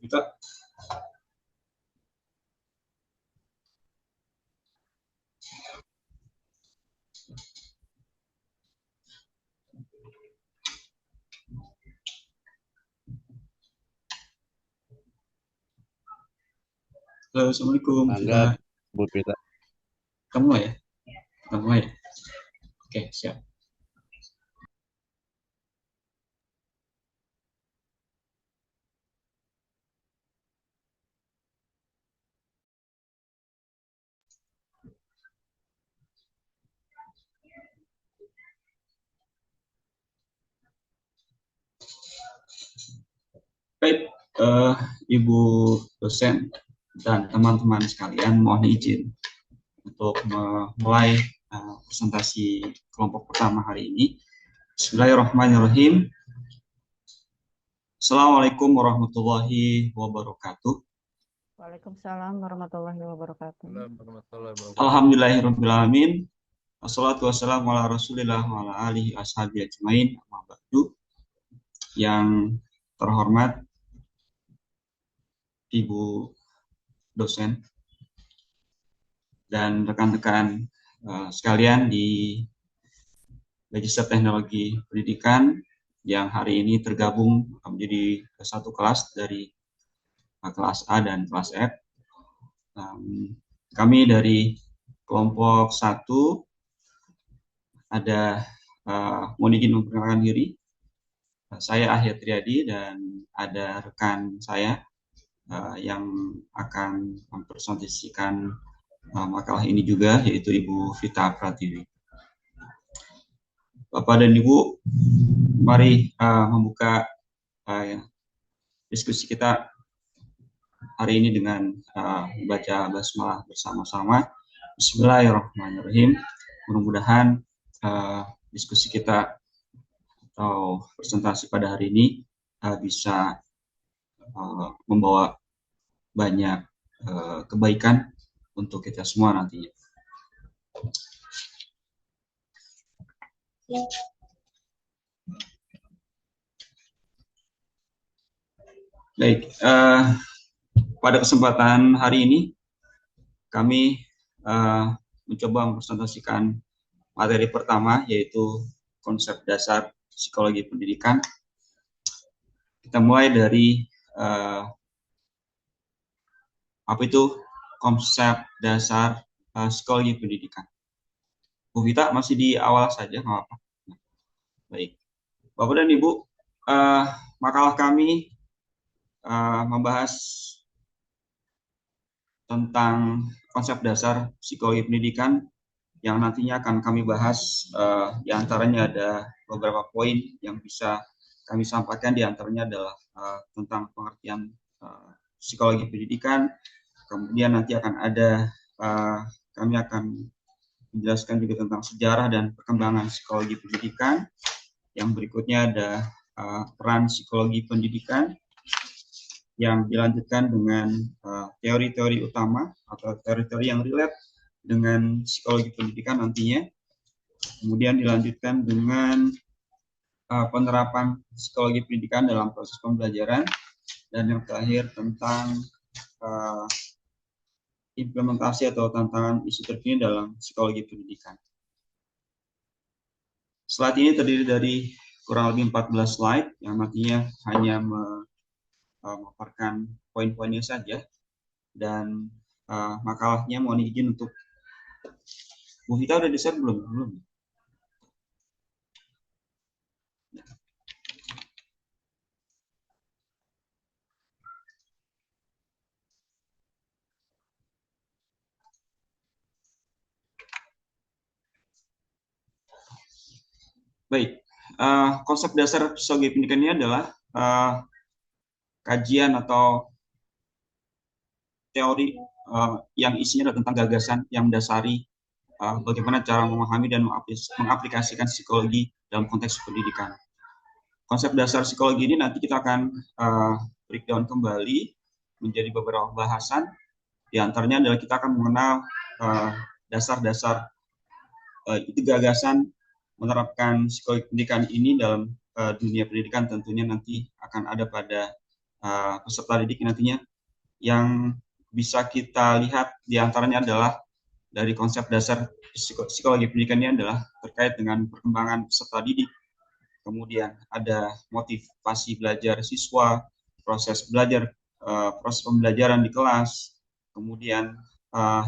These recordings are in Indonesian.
Kita Halo, Assalamualaikum. Mangga, Bu Pita. Kamu ya? Kamu ya? Oke, siap. Baik, Ibu dosen dan teman-teman sekalian, mohon izin untuk memulai presentasi kelompok pertama hari ini. Bismillahirrahmanirrahim. Assalamualaikum warahmatullahi wabarakatuh. Waalaikumsalam warahmatullahi wabarakatuh. Alhamdulillahirrahmanirrahim. Wassalatu wassalamu ala rasulillah wa ala alihi ashabi ajmain. Yang terhormat Ibu dosen dan rekan-rekan sekalian di Register Teknologi Pendidikan yang hari ini tergabung menjadi satu kelas dari kelas A dan kelas F. Kami dari kelompok 1 ada mohon izin memperkenalkan diri. Saya Ahya Triadi dan ada rekan saya yang akan mempresentasikan makalah ini juga, yaitu Ibu Vita Pratiwi. Bapak dan Ibu, mari membuka diskusi kita hari ini dengan membaca basmalah bersama-sama. Bismillahirrahmanirrahim. Mudah-mudahan diskusi kita atau presentasi pada hari ini bisa membawa banyak kebaikan untuk kita semua nantinya. Baik, pada kesempatan hari ini kami mencoba mempresentasikan materi pertama, yaitu konsep dasar psikologi pendidikan. Kita mulai dari apa itu konsep dasar psikologi pendidikan. Bu Vita masih di awal saja, nggak apa-apa. Baik, Bapak dan Ibu, makalah kami membahas tentang konsep dasar psikologi pendidikan yang nantinya akan kami bahas. Di antaranya ada beberapa poin yang bisa kami sampaikan, di antaranya adalah tentang pengertian psikologi pendidikan. Kemudian nanti akan ada kami akan menjelaskan juga tentang sejarah dan perkembangan psikologi pendidikan. Yang berikutnya ada peran psikologi pendidikan, yang dilanjutkan dengan teori-teori utama atau teori-teori yang relate dengan psikologi pendidikan nantinya. Kemudian dilanjutkan dengan penerapan psikologi pendidikan dalam proses pembelajaran, dan yang terakhir tentang implementasi atau tantangan isu terkini dalam psikologi pendidikan. Slide ini terdiri dari kurang lebih 14 slide yang nantinya hanya memaparkan poin-poinnya saja, dan makalahnya mohon izin untuk Bu Vita udah di-share belum? Belum. Baik, konsep dasar psikologi pendidikan ini adalah kajian atau teori yang isinya adalah tentang gagasan yang mendasari bagaimana cara memahami dan mengaplikasikan psikologi dalam konteks pendidikan. Konsep dasar psikologi ini nanti kita akan breakdown kembali menjadi beberapa bahasan. Di antaranya adalah kita akan mengenal dasar-dasar itu gagasan menerapkan psikologi pendidikan ini dalam dunia pendidikan. Tentunya nanti akan ada pada peserta didik nantinya. Yang bisa kita lihat diantaranya adalah dari konsep dasar psikologi pendidikan ini adalah terkait dengan perkembangan peserta didik. Kemudian ada motivasi belajar siswa, proses belajar, proses pembelajaran di kelas. Kemudian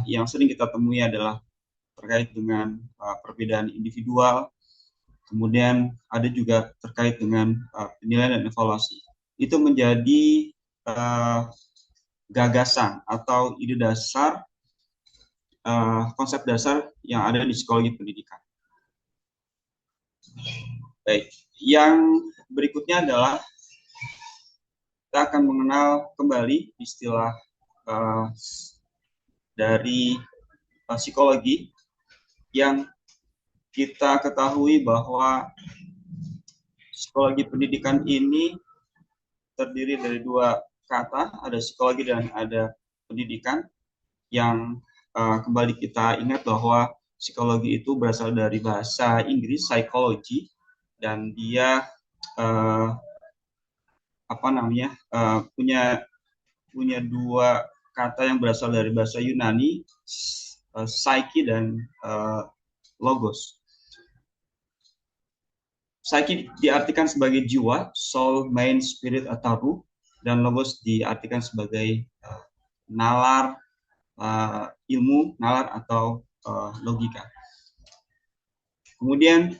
yang sering kita temui adalah terkait dengan perbedaan individual. Kemudian ada juga terkait dengan penilaian dan evaluasi. Itu menjadi gagasan atau ide dasar, konsep dasar yang ada di psikologi pendidikan. Baik, yang berikutnya adalah kita akan mengenal kembali istilah dari psikologi yang kita ketahui bahwa psikologi pendidikan ini terdiri dari dua kata, ada psikologi dan ada pendidikan, yang kembali kita ingat bahwa psikologi itu berasal dari bahasa Inggris psychology, dan dia punya dua kata yang berasal dari bahasa Yunani, psyche dan logos. Psyche diartikan sebagai jiwa, soul, mind, spirit atau ruh, dan logos diartikan sebagai nalar, ilmu, nalar atau logika. Kemudian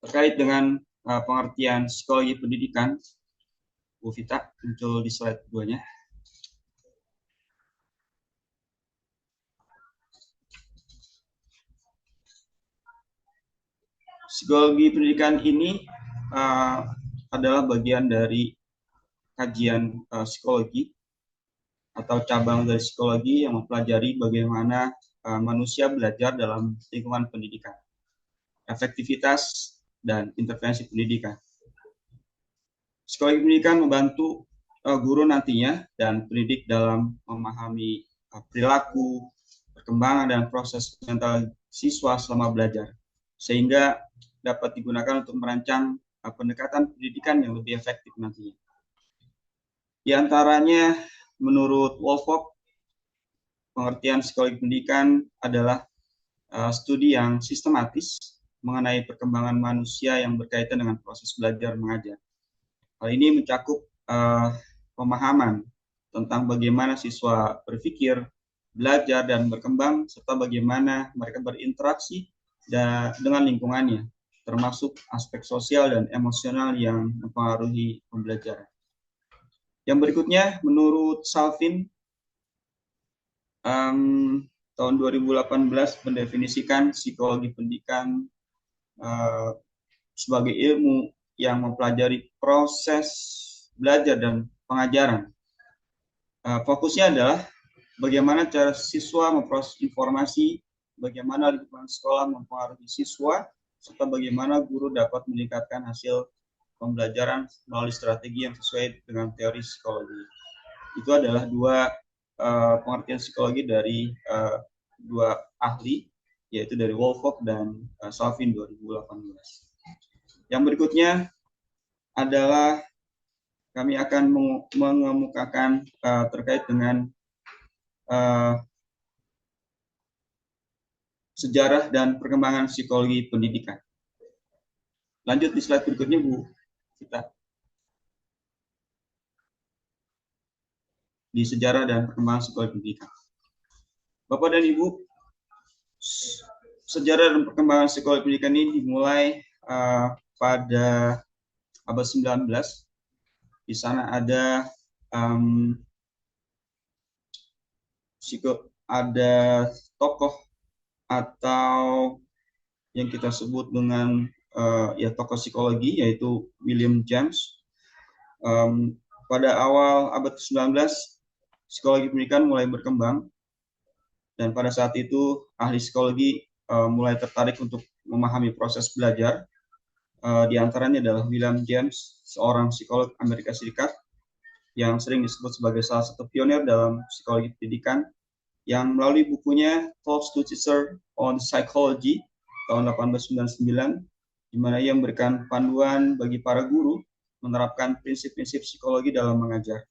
terkait dengan pengertian psikologi pendidikan, Bu Vita, muncul di slide keduanya. Psikologi pendidikan ini adalah bagian dari kajian psikologi atau cabang dari psikologi yang mempelajari bagaimana manusia belajar dalam lingkungan pendidikan, efektivitas, dan intervensi pendidikan. Psikologi pendidikan membantu guru nantinya dan pendidik dalam memahami perilaku, perkembangan, dan proses mental siswa selama belajar, sehingga dapat digunakan untuk merancang pendekatan pendidikan yang lebih efektif nantinya. Di antaranya, menurut Wolfok, pengertian psikologi pendidikan adalah studi yang sistematis mengenai perkembangan manusia yang berkaitan dengan proses belajar mengajar. Hal ini mencakup pemahaman tentang bagaimana siswa berpikir, belajar, dan berkembang, serta bagaimana mereka berinteraksi dengan lingkungannya, termasuk aspek sosial dan emosional yang mempengaruhi pembelajaran. Yang berikutnya, menurut Salvin, tahun 2018 mendefinisikan psikologi pendidikan sebagai ilmu yang mempelajari proses belajar dan pengajaran. Fokusnya adalah bagaimana cara siswa memproses informasi, bagaimana lingkungan sekolah mempengaruhi siswa, serta bagaimana guru dapat meningkatkan hasil pembelajaran melalui strategi yang sesuai dengan teori psikologi. Itu adalah dua pengertian psikologi dari dua ahli, yaitu dari Wolfok dan Salvin 2018. Yang berikutnya adalah kami akan mengemukakan terkait dengan sejarah dan perkembangan psikologi pendidikan. Lanjut di slide berikutnya, Bu Vita. Di sejarah dan perkembangan psikologi pendidikan. Bapak dan Ibu, sejarah dan perkembangan psikologi pendidikan ini dimulai pada abad 19. Di sana ada tokoh atau yang kita sebut dengan tokoh psikologi, yaitu William James. Pada awal abad 19, psikologi pendidikan mulai berkembang, dan pada saat itu ahli psikologi mulai tertarik untuk memahami proses belajar. Di antaranya adalah William James, seorang psikolog Amerika Serikat yang sering disebut sebagai salah satu pionir dalam psikologi pendidikan, yang melalui bukunya Talks to Teacher on Psychology tahun 1899, di mana ia memberikan panduan bagi para guru menerapkan prinsip-prinsip psikologi dalam mengajar.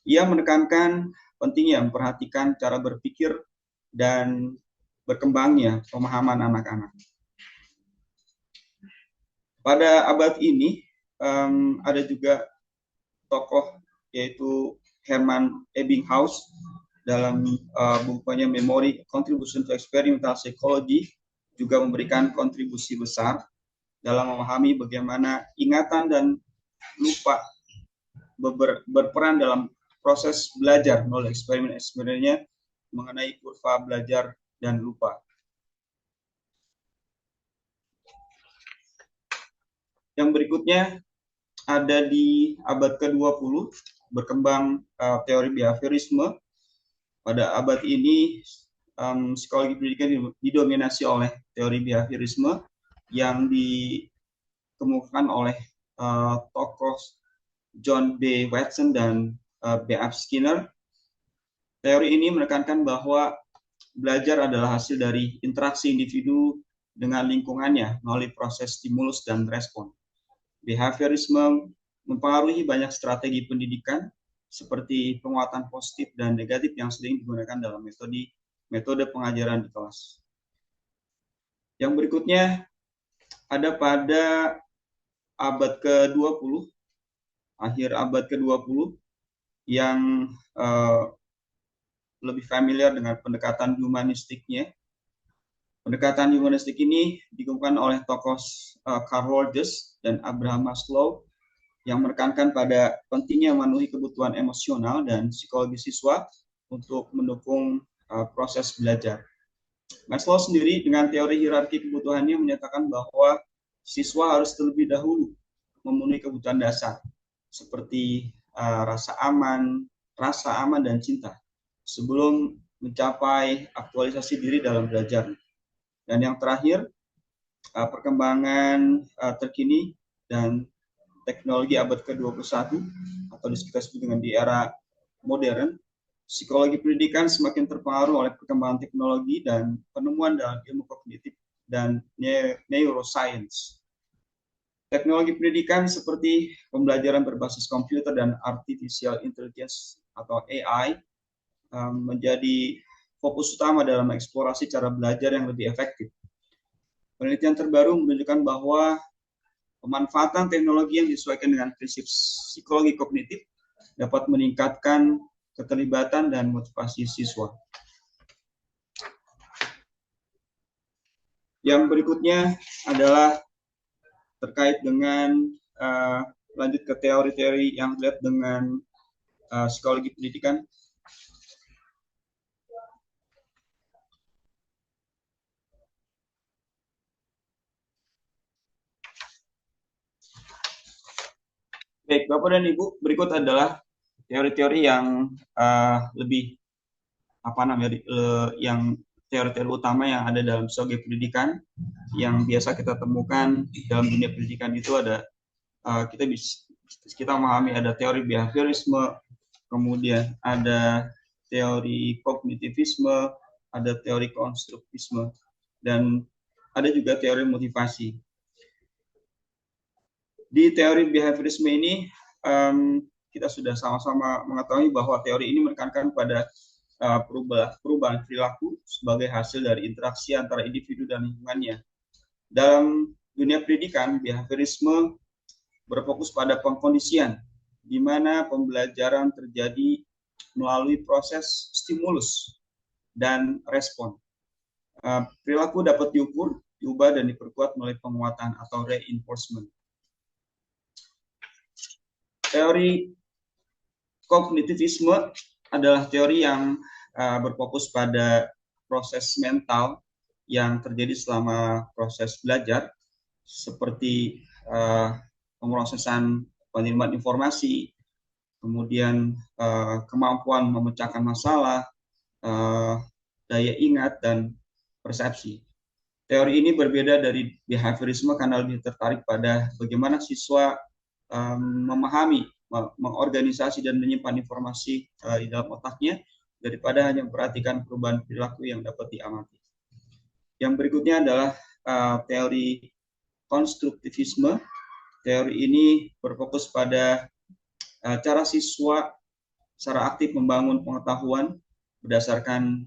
Ia menekankan pentingnya memperhatikan cara berpikir dan berkembangnya pemahaman anak-anak. Pada abad ini ada juga tokoh yaitu Hermann Ebbinghaus dalam bukunya Memory Contribution to Experimental Psychology juga memberikan kontribusi besar dalam memahami bagaimana ingatan dan lupa berperan dalam proses belajar melalui eksperimen-eksperimennya mengenai kurva belajar dan lupa. Yang berikutnya ada di abad ke-20 berkembang teori behaviorisme. Pada abad ini psikologi pendidikan didominasi oleh teori behaviorisme yang dikemukakan oleh tokoh John B. Watson dan B.F. Skinner. Teori ini menekankan bahwa belajar adalah hasil dari interaksi individu dengan lingkungannya melalui proses stimulus dan respon. Behaviorisme mempengaruhi banyak strategi pendidikan seperti penguatan positif dan negatif yang sering digunakan dalam metode pengajaran di kelas. Yang berikutnya ada pada abad ke-20, akhir abad ke-20, yang lebih familiar dengan pendekatan humanistiknya. Pendekatan humanistik ini dikemukakan oleh tokoh Carl Rogers dan Abraham Maslow yang menekankan pada pentingnya memenuhi kebutuhan emosional dan psikologi siswa untuk mendukung proses belajar. Maslow sendiri dengan teori hierarki kebutuhannya menyatakan bahwa siswa harus terlebih dahulu memenuhi kebutuhan dasar seperti rasa aman dan cinta sebelum mencapai aktualisasi diri dalam belajar. Dan yang terakhir, perkembangan terkini dan teknologi abad ke-21 atau kita sebut dengan di era modern, psikologi pendidikan semakin terpengaruh oleh perkembangan teknologi dan penemuan dalam ilmu kognitif dan neuroscience. Teknologi pendidikan seperti pembelajaran berbasis komputer dan artificial intelligence atau AI menjadi fokus utama dalam eksplorasi cara belajar yang lebih efektif. Penelitian terbaru menunjukkan bahwa pemanfaatan teknologi yang disesuaikan dengan prinsip psikologi kognitif dapat meningkatkan keterlibatan dan motivasi siswa. Yang berikutnya adalah terkait dengan lanjut ke teori-teori yang terkait dengan psikologi pendidikan. Baik, Bapak dan Ibu, berikut adalah teori-teori yang lebih yang teori-teori utama yang ada dalam psikologi pendidikan yang biasa kita temukan dalam dunia pendidikan. Itu ada kita memahami ada teori behaviorisme, kemudian ada teori kognitivisme, ada teori konstruktivisme, dan ada juga teori motivasi. Di teori behaviorisme ini kita sudah sama-sama mengetahui bahwa teori ini menekankan pada perubahan perilaku sebagai hasil dari interaksi antara individu dan lingkungannya. Dalam dunia pendidikan, behaviorisme berfokus pada pengkondisian, di mana pembelajaran terjadi melalui proses stimulus dan respon. Perilaku dapat diukur, diubah, dan diperkuat melalui penguatan atau reinforcement. Teori kognitivisme adalah teori yang berfokus pada proses mental yang terjadi selama proses belajar, seperti pemrosesan penerimaan informasi, kemudian kemampuan memecahkan masalah, daya ingat, dan persepsi. Teori ini berbeda dari behaviorisme karena lebih tertarik pada bagaimana siswa memahami, mengorganisasi, dan menyimpan informasi di dalam otaknya daripada hanya memperhatikan perubahan perilaku yang dapat diamati. Yang berikutnya adalah teori konstruktivisme. teori ini berfokus pada cara siswa secara aktif membangun pengetahuan berdasarkan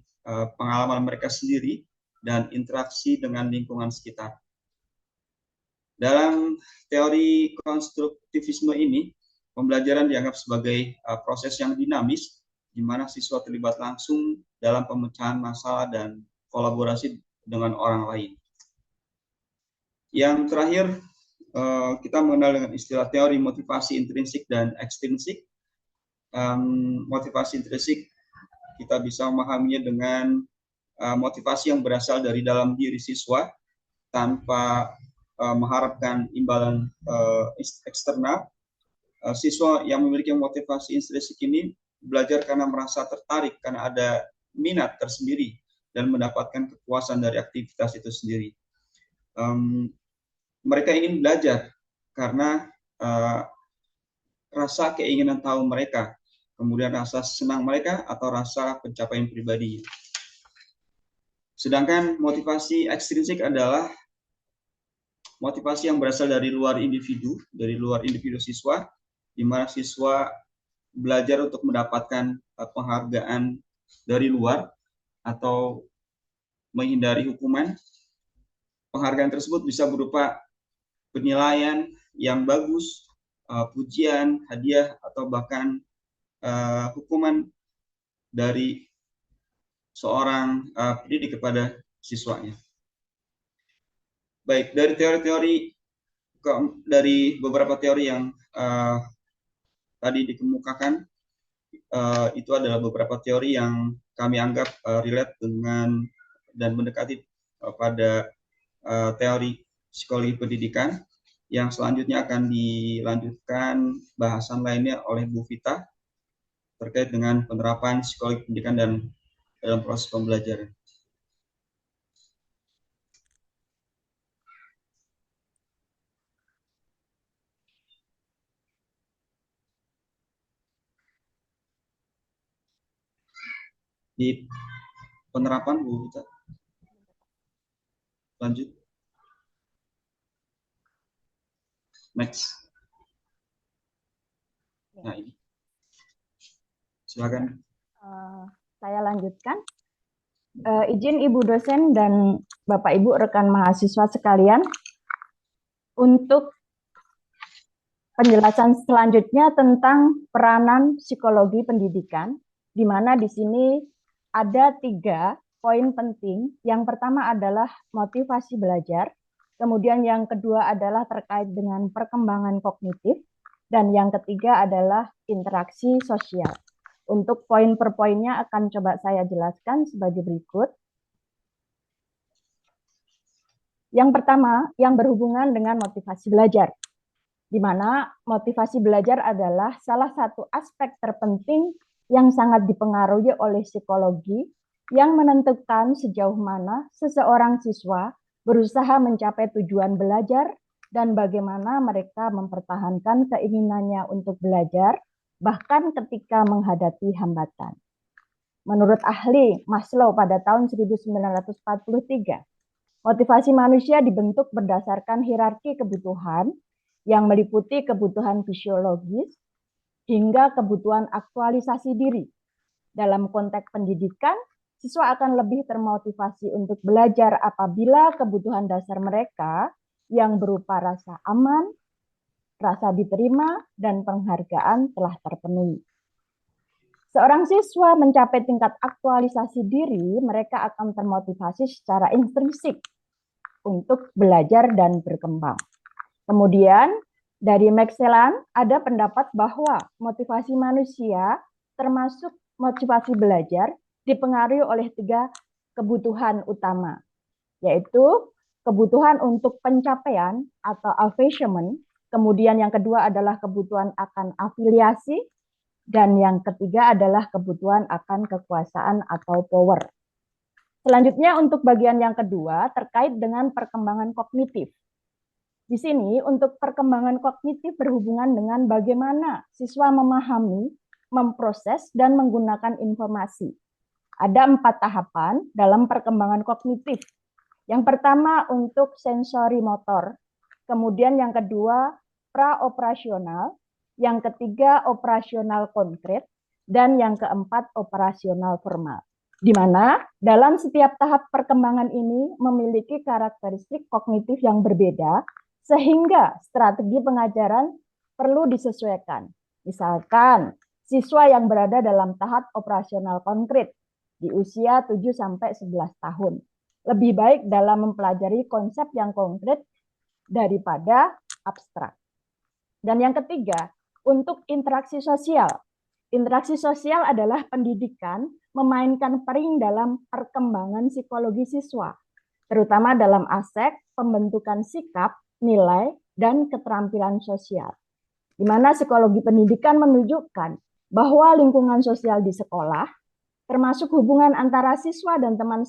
pengalaman mereka sendiri dan interaksi dengan lingkungan sekitar. Dalam teori konstruktivisme ini, pembelajaran dianggap sebagai proses yang dinamis, di mana siswa terlibat langsung dalam pemecahan masalah dan kolaborasi dengan orang lain. Yang terakhir, kita mengenal dengan istilah teori motivasi intrinsik dan ekstrinsik. Motivasi intrinsik kita bisa memahaminya dengan motivasi yang berasal dari dalam diri siswa tanpa mengharapkan imbalan eksternal. Siswa yang memiliki motivasi intrinsik ini belajar karena merasa tertarik, karena ada minat tersendiri dan mendapatkan kepuasan dari aktivitas itu sendiri. Mereka ingin belajar karena rasa keinginan tahu mereka, kemudian rasa senang mereka atau rasa pencapaian pribadi. Sedangkan motivasi ekstrinsik adalah motivasi yang berasal dari luar individu siswa, di mana siswa belajar untuk mendapatkan penghargaan dari luar atau menghindari hukuman. Penghargaan tersebut bisa berupa penilaian yang bagus, pujian, hadiah, atau bahkan hukuman dari seorang pendidik kepada siswanya. Baik, dari teori-teori, dari beberapa teori yang tadi dikemukakan, itu adalah beberapa teori yang kami anggap relate dengan dan mendekati pada teori psikologi pendidikan. Yang selanjutnya akan dilanjutkan bahasan lainnya oleh Bu Vita terkait dengan penerapan psikologi pendidikan dan dalam proses pembelajaran. Di penerapan, Bu Vita. Lanjut. Next. Nah, ini. Silakan. Saya lanjutkan. Izin Ibu dosen dan Bapak Ibu rekan mahasiswa sekalian, untuk penjelasan selanjutnya tentang peranan psikologi pendidikan, di mana di sini ada 3 poin penting. Yang pertama adalah motivasi belajar, kemudian yang kedua adalah terkait dengan perkembangan kognitif, dan yang ketiga adalah interaksi sosial. Untuk poin per poinnya akan coba saya jelaskan sebagai berikut. Yang pertama, yang berhubungan dengan motivasi belajar, di mana motivasi belajar adalah salah satu aspek terpenting yang sangat dipengaruhi oleh psikologi yang menentukan sejauh mana seseorang siswa berusaha mencapai tujuan belajar dan bagaimana mereka mempertahankan keinginannya untuk belajar bahkan ketika menghadapi hambatan. Menurut ahli Maslow pada tahun 1943, motivasi manusia dibentuk berdasarkan hierarki kebutuhan yang meliputi kebutuhan fisiologis hingga kebutuhan aktualisasi diri. Dalam konteks pendidikan, siswa akan lebih termotivasi untuk belajar apabila kebutuhan dasar mereka yang berupa rasa aman, rasa diterima, dan penghargaan telah terpenuhi. Seorang siswa mencapai tingkat aktualisasi diri, mereka akan termotivasi secara intrinsik untuk belajar dan berkembang. Kemudian, dari Maxelan ada pendapat bahwa motivasi manusia, termasuk motivasi belajar, dipengaruhi oleh 3 kebutuhan utama, yaitu kebutuhan untuk pencapaian atau achievement, kemudian yang kedua adalah kebutuhan akan afiliasi, dan yang ketiga adalah kebutuhan akan kekuasaan atau power. Selanjutnya untuk bagian yang kedua terkait dengan perkembangan kognitif. Di sini untuk perkembangan kognitif berhubungan dengan bagaimana siswa memahami, memproses, dan menggunakan informasi. Ada 4 tahapan dalam perkembangan kognitif. Yang pertama untuk sensori motor, kemudian yang kedua praoperasional, yang ketiga operasional konkret, dan yang keempat operasional formal. Di mana dalam setiap tahap perkembangan ini memiliki karakteristik kognitif yang berbeda, sehingga strategi pengajaran perlu disesuaikan. Misalkan, siswa yang berada dalam tahap operasional konkret di usia 7-11 tahun lebih baik dalam mempelajari konsep yang konkret daripada abstrak. Dan yang ketiga, untuk interaksi sosial. Interaksi sosial adalah pendidikan memainkan peran dalam perkembangan psikologi siswa, terutama dalam aspek pembentukan sikap, nilai, dan keterampilan sosial. Di mana psikologi pendidikan menunjukkan bahwa lingkungan sosial di sekolah, termasuk hubungan antara siswa dan teman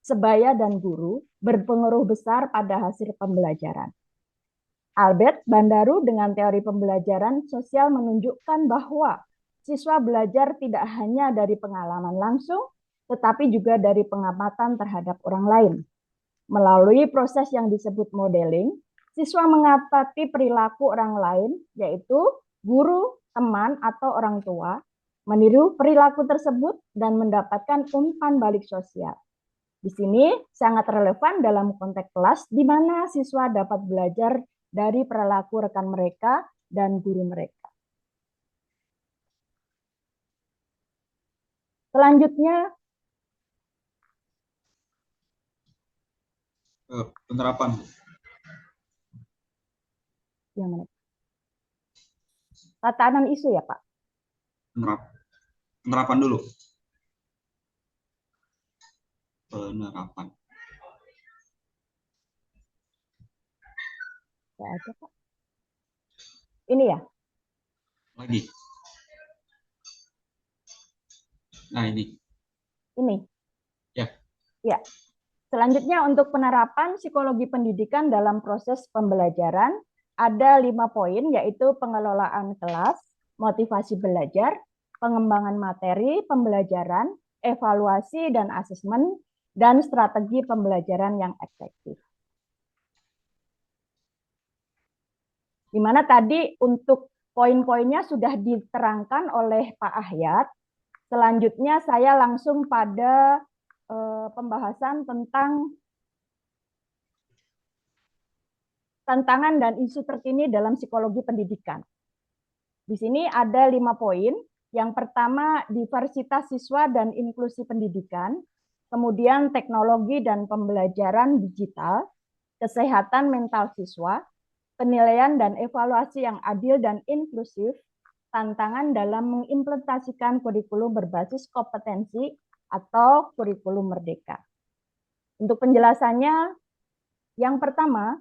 sebaya dan guru, berpengaruh besar pada hasil pembelajaran. Albert Bandaru dengan teori pembelajaran sosial menunjukkan bahwa siswa belajar tidak hanya dari pengalaman langsung, tetapi juga dari pengamatan terhadap orang lain. Melalui proses yang disebut modeling, siswa mengamati perilaku orang lain, yaitu guru, teman, atau orang tua, meniru perilaku tersebut dan mendapatkan umpan balik sosial. Di sini sangat relevan dalam konteks kelas di mana siswa dapat belajar dari perilaku rekan mereka dan guru mereka. Selanjutnya, penerapan. yang mana? Tatanan isu ya, Pak? Penerapan dulu. Penerapan. Tidak ada, Pak. Ini ya? Lagi. Nah, ini. Ini? Ya. Ya. Selanjutnya untuk penerapan psikologi pendidikan dalam proses pembelajaran, ada 5 poin, yaitu pengelolaan kelas, motivasi belajar, pengembangan materi pembelajaran, evaluasi dan asesmen, dan strategi pembelajaran yang efektif. Di mana tadi untuk poin-poinnya sudah diterangkan oleh Pak Ahyat. Selanjutnya saya langsung pada pembahasan tentang tantangan dan isu terkini dalam psikologi pendidikan. Di sini ada 5 poin. Yang pertama, diversitas siswa dan inklusi pendidikan. Kemudian teknologi dan pembelajaran digital, kesehatan mental siswa, penilaian dan evaluasi yang adil dan inklusif, tantangan dalam mengimplementasikan kurikulum berbasis kompetensi atau kurikulum merdeka. Untuk penjelasannya, yang pertama,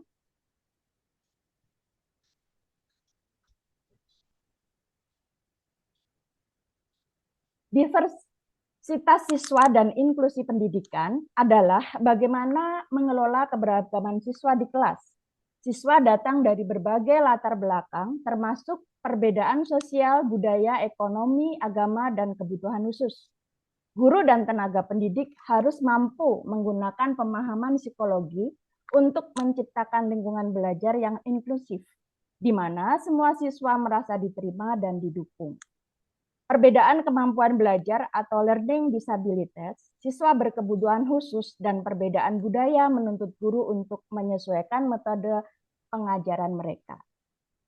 diversitas siswa dan inklusi pendidikan adalah bagaimana mengelola keberagaman siswa di kelas. Siswa datang dari berbagai latar belakang, termasuk perbedaan sosial, budaya, ekonomi, agama, dan kebutuhan khusus. Guru dan tenaga pendidik harus mampu menggunakan pemahaman psikologi untuk menciptakan lingkungan belajar yang inklusif, di mana semua siswa merasa diterima dan didukung. Perbedaan kemampuan belajar atau learning disabilities, siswa berkebutuhan khusus, dan perbedaan budaya menuntut guru untuk menyesuaikan metode pengajaran mereka.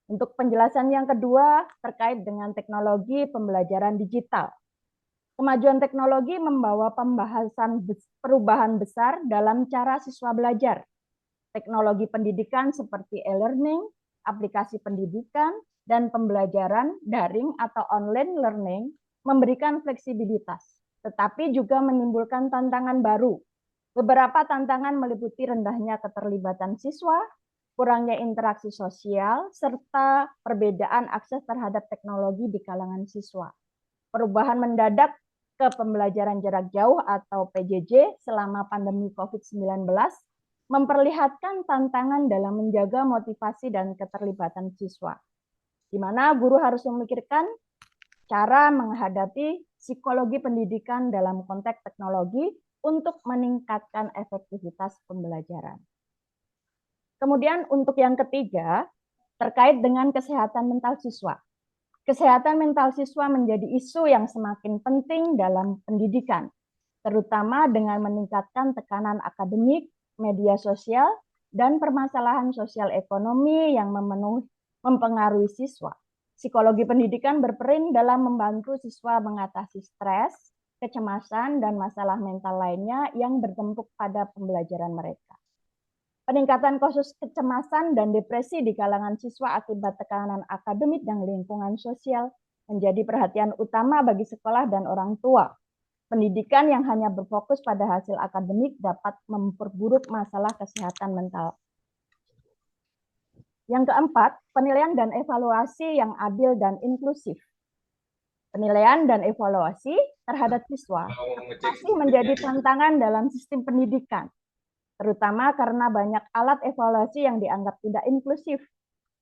Untuk penjelasan yang kedua terkait dengan teknologi pembelajaran digital. Kemajuan teknologi membawa perubahan besar dalam cara siswa belajar. Teknologi pendidikan seperti e-learning, aplikasi pendidikan, dan pembelajaran daring atau online learning memberikan fleksibilitas, tetapi juga menimbulkan tantangan baru. Beberapa tantangan meliputi rendahnya keterlibatan siswa, kurangnya interaksi sosial, serta perbedaan akses terhadap teknologi di kalangan siswa. Perubahan mendadak ke pembelajaran jarak jauh atau PJJ selama pandemi COVID-19 memperlihatkan tantangan dalam menjaga motivasi dan keterlibatan siswa, di mana guru harus memikirkan cara menghadapi psikologi pendidikan dalam konteks teknologi untuk meningkatkan efektivitas pembelajaran. Kemudian untuk yang ketiga, terkait dengan kesehatan mental siswa. Kesehatan mental siswa menjadi isu yang semakin penting dalam pendidikan, terutama dengan meningkatkan tekanan akademik, media sosial, dan permasalahan sosial ekonomi yang mempengaruhi siswa. Psikologi pendidikan berperan dalam membantu siswa mengatasi stres, kecemasan, dan masalah mental lainnya yang bertumpuk pada pembelajaran mereka. Peningkatan kasus kecemasan dan depresi di kalangan siswa akibat tekanan akademik dan lingkungan sosial menjadi perhatian utama bagi sekolah dan orang tua. Pendidikan yang hanya berfokus pada hasil akademik dapat memperburuk masalah kesehatan mental. Yang keempat, penilaian dan evaluasi yang adil dan inklusif. Penilaian dan evaluasi terhadap siswa masih menjadi tantangan dalam sistem pendidikan, terutama karena banyak alat evaluasi yang dianggap tidak inklusif.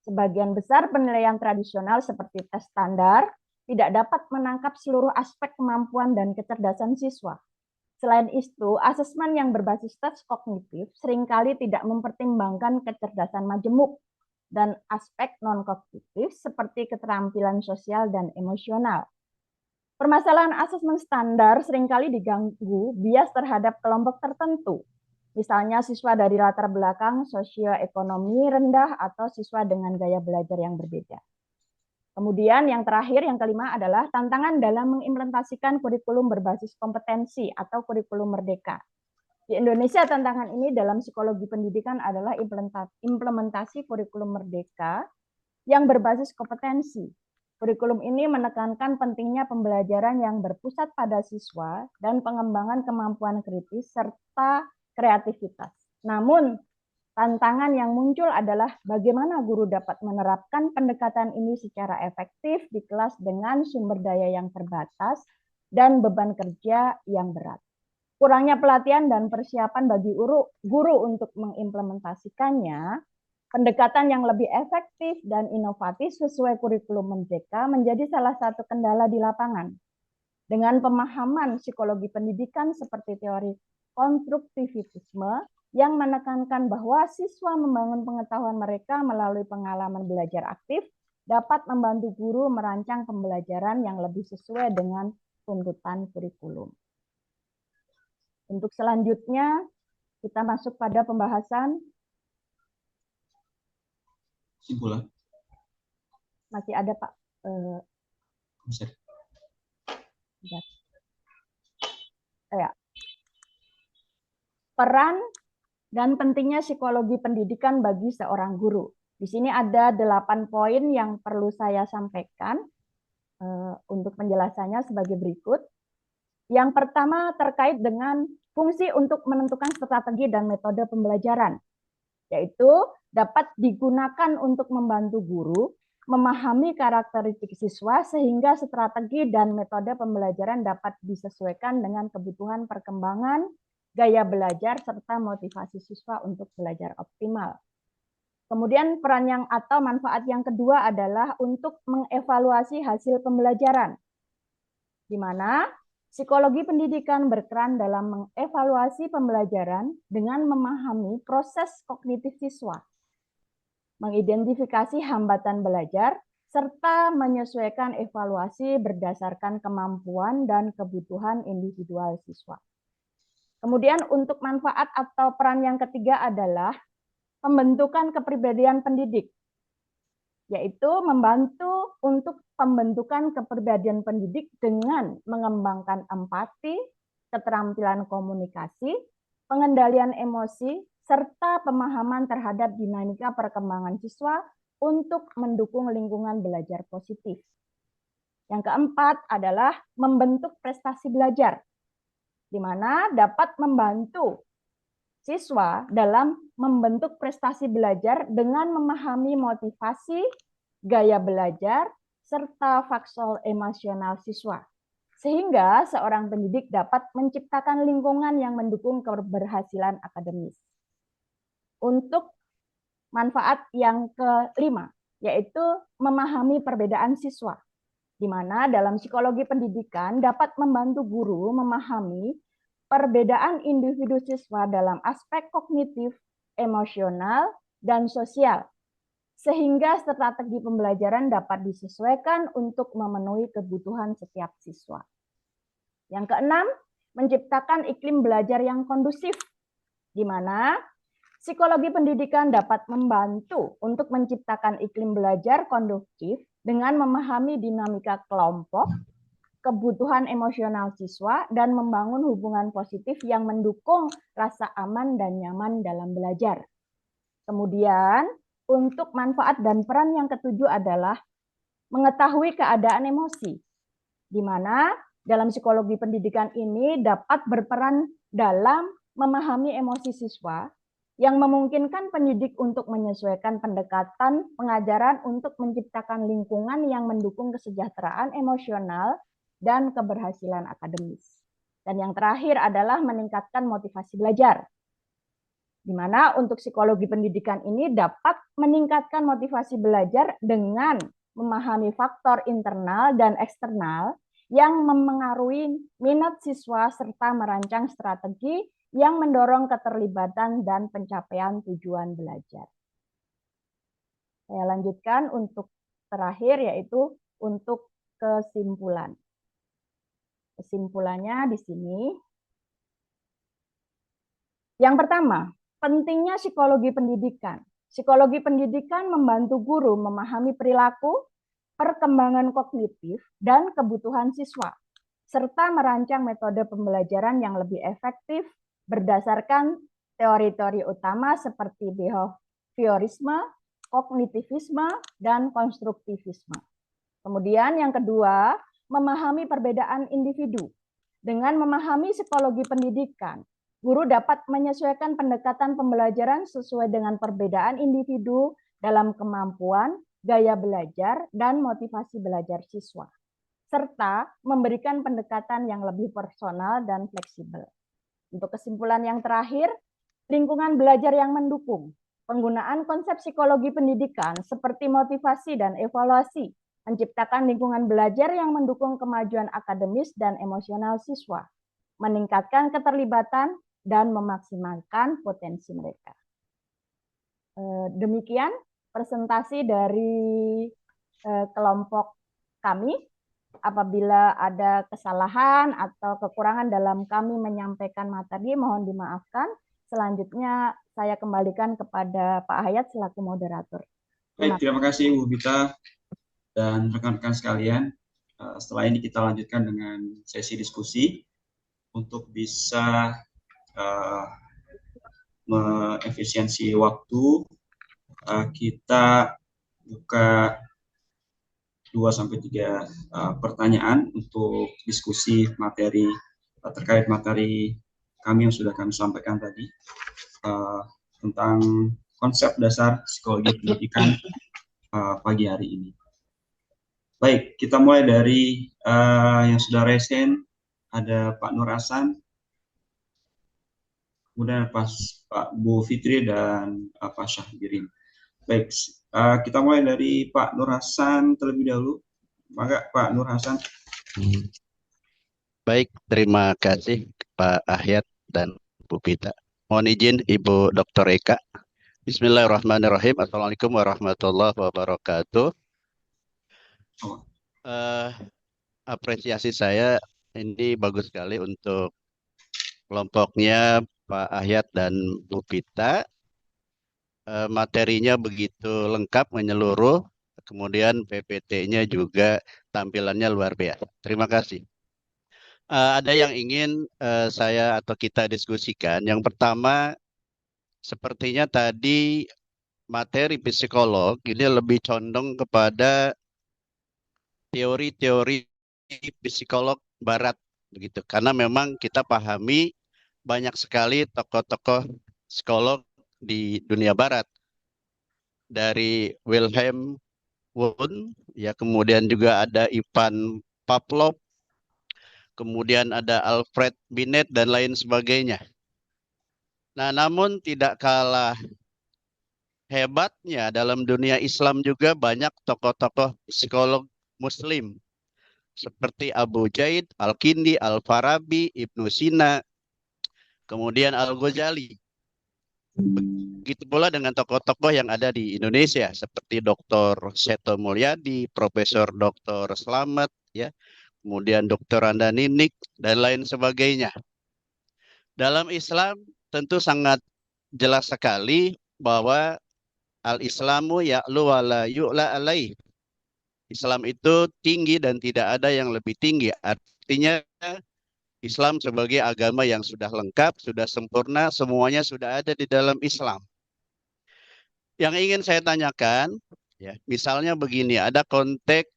Sebagian besar penilaian tradisional seperti tes standar tidak dapat menangkap seluruh aspek kemampuan dan kecerdasan siswa. Selain itu, asesmen yang berbasis tes kognitif seringkali tidak mempertimbangkan kecerdasan majemuk dan aspek non-kognitif seperti keterampilan sosial dan emosional. Permasalahan asesmen standar seringkali diganggu bias terhadap kelompok tertentu, misalnya siswa dari latar belakang sosioekonomi rendah atau siswa dengan gaya belajar yang berbeda. Kemudian yang terakhir, yang kelima adalah tantangan dalam mengimplementasikan kurikulum berbasis kompetensi atau kurikulum merdeka. Di Indonesia, tantangan ini dalam psikologi pendidikan adalah implementasi kurikulum merdeka yang berbasis kompetensi. Kurikulum ini menekankan pentingnya pembelajaran yang berpusat pada siswa dan pengembangan kemampuan kritis serta kreativitas. Namun, tantangan yang muncul adalah bagaimana guru dapat menerapkan pendekatan ini secara efektif di kelas dengan sumber daya yang terbatas dan beban kerja yang berat. Kurangnya pelatihan dan persiapan bagi guru untuk mengimplementasikannya, pendekatan yang lebih efektif dan inovatif sesuai kurikulum merdeka menjadi salah satu kendala di lapangan. Dengan pemahaman psikologi pendidikan seperti teori konstruktivisme yang menekankan bahwa siswa membangun pengetahuan mereka melalui pengalaman belajar aktif dapat membantu guru merancang pembelajaran yang lebih sesuai dengan tuntutan kurikulum. Untuk selanjutnya, kita masuk pada pembahasan. Simpulan. Masih ada, Pak? Ya. Peran dan pentingnya psikologi pendidikan bagi seorang guru. Di sini ada 8 poin yang perlu saya sampaikan untuk penjelasannya sebagai berikut. Yang pertama terkait dengan fungsi untuk menentukan strategi dan metode pembelajaran, yaitu dapat digunakan untuk membantu guru memahami karakteristik siswa sehingga strategi dan metode pembelajaran dapat disesuaikan dengan kebutuhan perkembangan, gaya belajar, serta motivasi siswa untuk belajar optimal. Kemudian peran yang atau manfaat yang kedua adalah untuk mengevaluasi hasil pembelajaran, di mana psikologi pendidikan berperan dalam mengevaluasi pembelajaran dengan memahami proses kognitif siswa, mengidentifikasi hambatan belajar, serta menyesuaikan evaluasi berdasarkan kemampuan dan kebutuhan individual siswa. Kemudian untuk manfaat atau peran yang ketiga adalah pembentukan kepribadian pendidik, yaitu membantu untuk pembentukan kepribadian pendidik dengan mengembangkan empati, keterampilan komunikasi, pengendalian emosi, serta pemahaman terhadap dinamika perkembangan siswa untuk mendukung lingkungan belajar positif. Yang keempat adalah membentuk prestasi belajar, di mana dapat membantu siswa dalam membentuk prestasi belajar dengan memahami motivasi, gaya belajar, serta faktor emosional siswa. Sehingga seorang pendidik dapat menciptakan lingkungan yang mendukung keberhasilan akademis. Untuk manfaat yang kelima, yaitu memahami perbedaan siswa, di mana dalam psikologi pendidikan dapat membantu guru memahami perbedaan individu siswa dalam aspek kognitif, emosional, dan sosial, sehingga strategi pembelajaran dapat disesuaikan untuk memenuhi kebutuhan setiap siswa. Yang keenam, menciptakan iklim belajar yang kondusif, di mana psikologi pendidikan dapat membantu untuk menciptakan iklim belajar kondusif dengan memahami dinamika kelompok, kebutuhan emosional siswa, dan membangun hubungan positif yang mendukung rasa aman dan nyaman dalam belajar. Kemudian, untuk manfaat dan peran yang ketujuh adalah mengetahui keadaan emosi, di mana dalam psikologi pendidikan ini dapat berperan dalam memahami emosi siswa yang memungkinkan pendidik untuk menyesuaikan pendekatan pengajaran untuk menciptakan lingkungan yang mendukung kesejahteraan emosional dan keberhasilan akademis. Dan yang terakhir adalah meningkatkan motivasi belajar, di mana untuk psikologi pendidikan ini dapat meningkatkan motivasi belajar dengan memahami faktor internal dan eksternal yang memengaruhi minat siswa serta merancang strategi yang mendorong keterlibatan dan pencapaian tujuan belajar. Saya lanjutkan untuk terakhir, yaitu untuk kesimpulan. Kesimpulannya di sini. Yang pertama, pentingnya psikologi pendidikan. Psikologi pendidikan membantu guru memahami perilaku, perkembangan kognitif, dan kebutuhan siswa, serta merancang metode pembelajaran yang lebih efektif berdasarkan teori-teori utama seperti behaviorisme, kognitivisme, dan konstruktivisme. Kemudian yang kedua, memahami perbedaan individu. Dengan memahami psikologi pendidikan, guru dapat menyesuaikan pendekatan pembelajaran sesuai dengan perbedaan individu dalam kemampuan, gaya belajar, dan motivasi belajar siswa, serta memberikan pendekatan yang lebih personal dan fleksibel. Untuk kesimpulan yang terakhir, lingkungan belajar yang mendukung. Penggunaan konsep psikologi pendidikan seperti motivasi dan evaluasi menciptakan lingkungan belajar yang mendukung kemajuan akademis dan emosional siswa, meningkatkan keterlibatan, dan memaksimalkan potensi mereka. Demikian presentasi dari kelompok kami. Apabila ada kesalahan atau kekurangan dalam kami menyampaikan materi, mohon dimaafkan. Selanjutnya saya kembalikan kepada Pak Hayat selaku moderator. Baik, terima kasih Bu Vita dan rekan-rekan sekalian. Setelah ini kita lanjutkan dengan sesi diskusi untuk bisa mengefisiensi waktu. Kita buka 2-3 pertanyaan untuk diskusi materi terkait materi kami yang sudah kami sampaikan tadi tentang konsep dasar psikologi pendidikan pagi hari ini. Baik, kita mulai dari yang sudah resen, ada Pak Nur Hasan, kemudian Pak Bu Fitri dan Pak Syahbirin. Baik, kita mulai dari Pak Nur Hasan terlebih dahulu. Maka Pak Nur Hasan. Baik, terima kasih Pak Ahyat dan Bu Vita. Mohon izin Ibu Dr. Eka. Bismillahirrahmanirrahim. Assalamualaikum warahmatullahi wabarakatuh. Apresiasi saya ini bagus sekali untuk kelompoknya Pak Ahyat dan Bu Vita. Materinya begitu lengkap, menyeluruh. Kemudian PPT-nya juga tampilannya luar biasa. Terima kasih. Ada yang ingin saya atau kita diskusikan. Yang pertama, sepertinya tadi materi psikolog ini lebih condong kepada teori-teori psikolog barat begitu. Karena memang kita pahami banyak sekali tokoh-tokoh psikolog di dunia barat. Dari Wilhelm Wundt, ya kemudian juga ada Ivan Pavlov, kemudian ada Alfred Binet dan lain sebagainya. Nah, namun tidak kalah hebatnya dalam dunia Islam juga banyak tokoh-tokoh psikolog Muslim seperti Abu Jaid, Al-Kindi, Al-Farabi, Ibnu Sina, kemudian Al-Ghazali. Begitu pula dengan tokoh-tokoh yang ada di Indonesia seperti Dr. Seto Mulyadi, Profesor Dr. Slamet, ya, kemudian Dr. Anda Ninik dan lain sebagainya. Dalam Islam tentu sangat jelas sekali bahwa al-Islamu ya'lu wa la yu'la alaih. Islam itu tinggi dan tidak ada yang lebih tinggi. Artinya Islam sebagai agama yang sudah lengkap, sudah sempurna, semuanya sudah ada di dalam Islam. Yang ingin saya tanyakan, ya, misalnya begini, ada konteks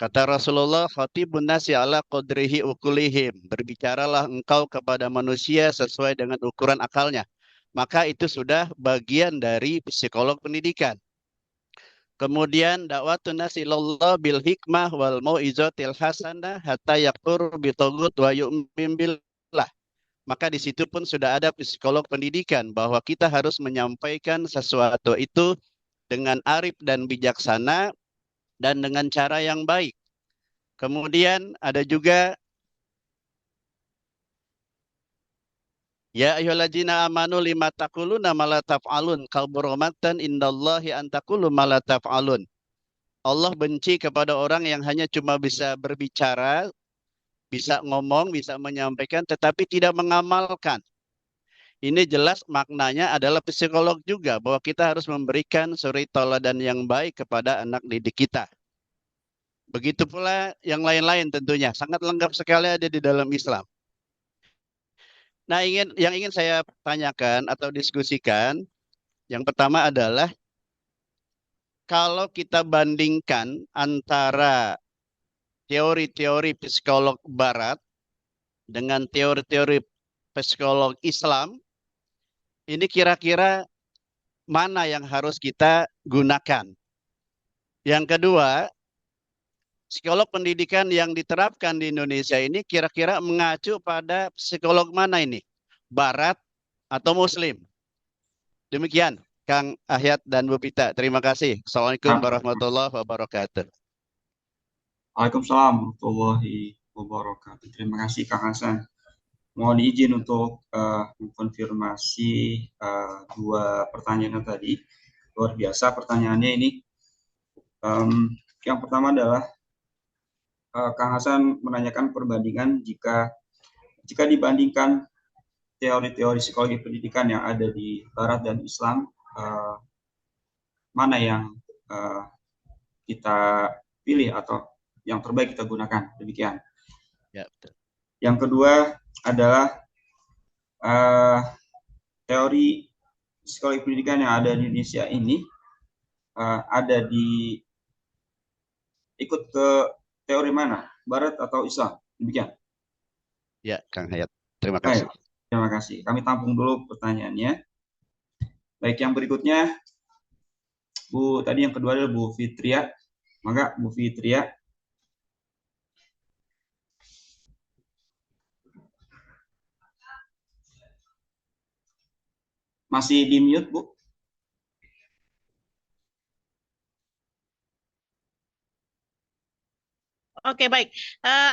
kata Rasulullah, khatibun nasi ala qadrihi ukulihim. Berbicaralah engkau kepada manusia sesuai dengan ukuran akalnya. Maka itu sudah bagian dari psikolog pendidikan. Kemudian dakwatun nasi ilallah bil hikmah wal mau'izatil hasanah hatta yaqtur bitagut wa yu'min billah. Maka di situ pun sudah ada psikolog pendidikan bahwa kita harus menyampaikan sesuatu itu dengan arif dan bijaksana dan dengan cara yang baik. Kemudian ada juga ya ayyuhalladzina amanu lima taquluna ma la taf'alun kaburomatan indallahi an taqulu ma la taf'alun. Allah benci kepada orang yang hanya cuma bisa berbicara, bisa ngomong, bisa menyampaikan tetapi tidak mengamalkan. Ini jelas maknanya adalah psikolog juga bahwa kita harus memberikan suri tauladan yang baik kepada anak didik kita. Begitu pula yang lain-lain tentunya sangat lengkap sekali ada di dalam Islam. Nah, yang ingin saya tanyakan atau diskusikan, yang pertama adalah kalau kita bandingkan antara teori-teori psikolog Barat dengan teori-teori psikolog Islam, ini kira-kira mana yang harus kita gunakan? Yang kedua, psikolog pendidikan yang diterapkan di Indonesia ini kira-kira mengacu pada psikolog mana ini? Barat atau Muslim? Demikian, Kang Ahyat dan Bu Pita. Terima kasih. Assalamualaikum warahmatullahi wabarakatuh. Waalaikumsalam warahmatullahi wabarakatuh. Terima kasih Kang Hasan. Mohon izin untuk mengkonfirmasi dua pertanyaan tadi. Luar biasa pertanyaannya ini. Yang pertama adalah Kang Hasan menanyakan perbandingan jika dibandingkan teori-teori psikologi pendidikan yang ada di Barat dan Islam, mana yang kita pilih atau yang terbaik kita gunakan. Demikian. Ya, betul. Yang kedua adalah teori psikologi pendidikan yang ada di Indonesia ini ikut ke teori mana? Barat atau Islam? Demikian. Ya, Kang Hayat. Terima kasih. Baik, terima kasih. Kami tampung dulu pertanyaannya. Baik, yang berikutnya, tadi yang kedua adalah Bu Fitria. Maka Bu Fitria. Masih di mute, Bu? Oke, baik.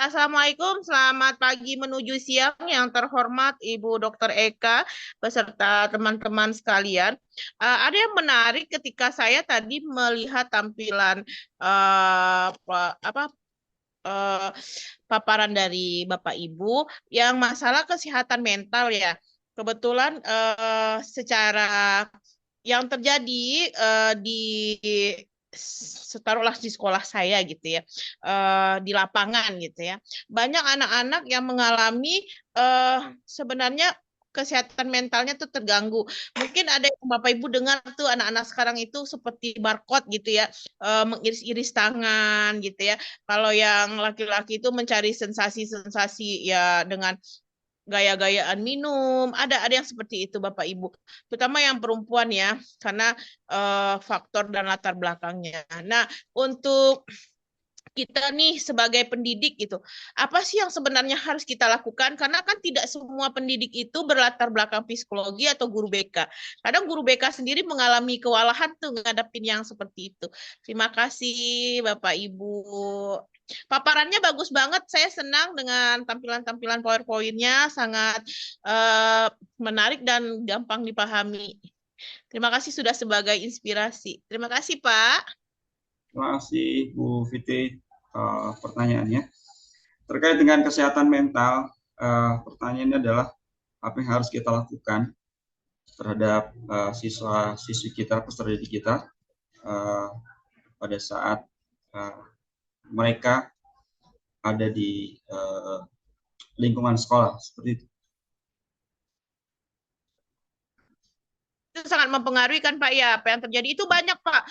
Assalamualaikum, selamat pagi menuju siang yang terhormat Ibu Dr. Eka beserta teman-teman sekalian. Ada yang menarik ketika saya tadi melihat tampilan paparan dari Bapak Ibu yang masalah kesehatan mental ya. Kebetulan secara yang terjadi taruhlah di sekolah saya gitu ya, di lapangan gitu ya, banyak anak-anak yang mengalami sebenarnya kesehatan mentalnya tuh terganggu. Mungkin ada yang Bapak Ibu dengar tuh anak-anak sekarang itu seperti barcode gitu ya, mengiris-iris tangan gitu ya. Kalau yang laki-laki itu mencari sensasi-sensasi ya dengan gaya-gayaan minum, ada yang seperti itu Bapak Ibu, terutama yang perempuan ya, karena faktor dan latar belakangnya. Nah, untuk kita nih sebagai pendidik gitu, apa sih yang sebenarnya harus kita lakukan? Karena kan tidak semua pendidik itu berlatar belakang psikologi atau guru BK. Kadang guru BK sendiri mengalami kewalahan tuh ngadapin yang seperti itu. Terima kasih Bapak Ibu. Paparannya bagus banget. Saya senang dengan tampilan-tampilan PowerPoint-nya, sangat menarik dan gampang dipahami. Terima kasih sudah sebagai inspirasi. Terima kasih Pak. Terima kasih Bu Fitri pertanyaannya. Terkait dengan kesehatan mental, pertanyaannya adalah apa yang harus kita lakukan terhadap siswa-siswi kita, peserta didik kita pada saat mereka ada di lingkungan sekolah seperti itu. Itu sangat mempengaruhi kan Pak ya, apa yang terjadi itu banyak Pak.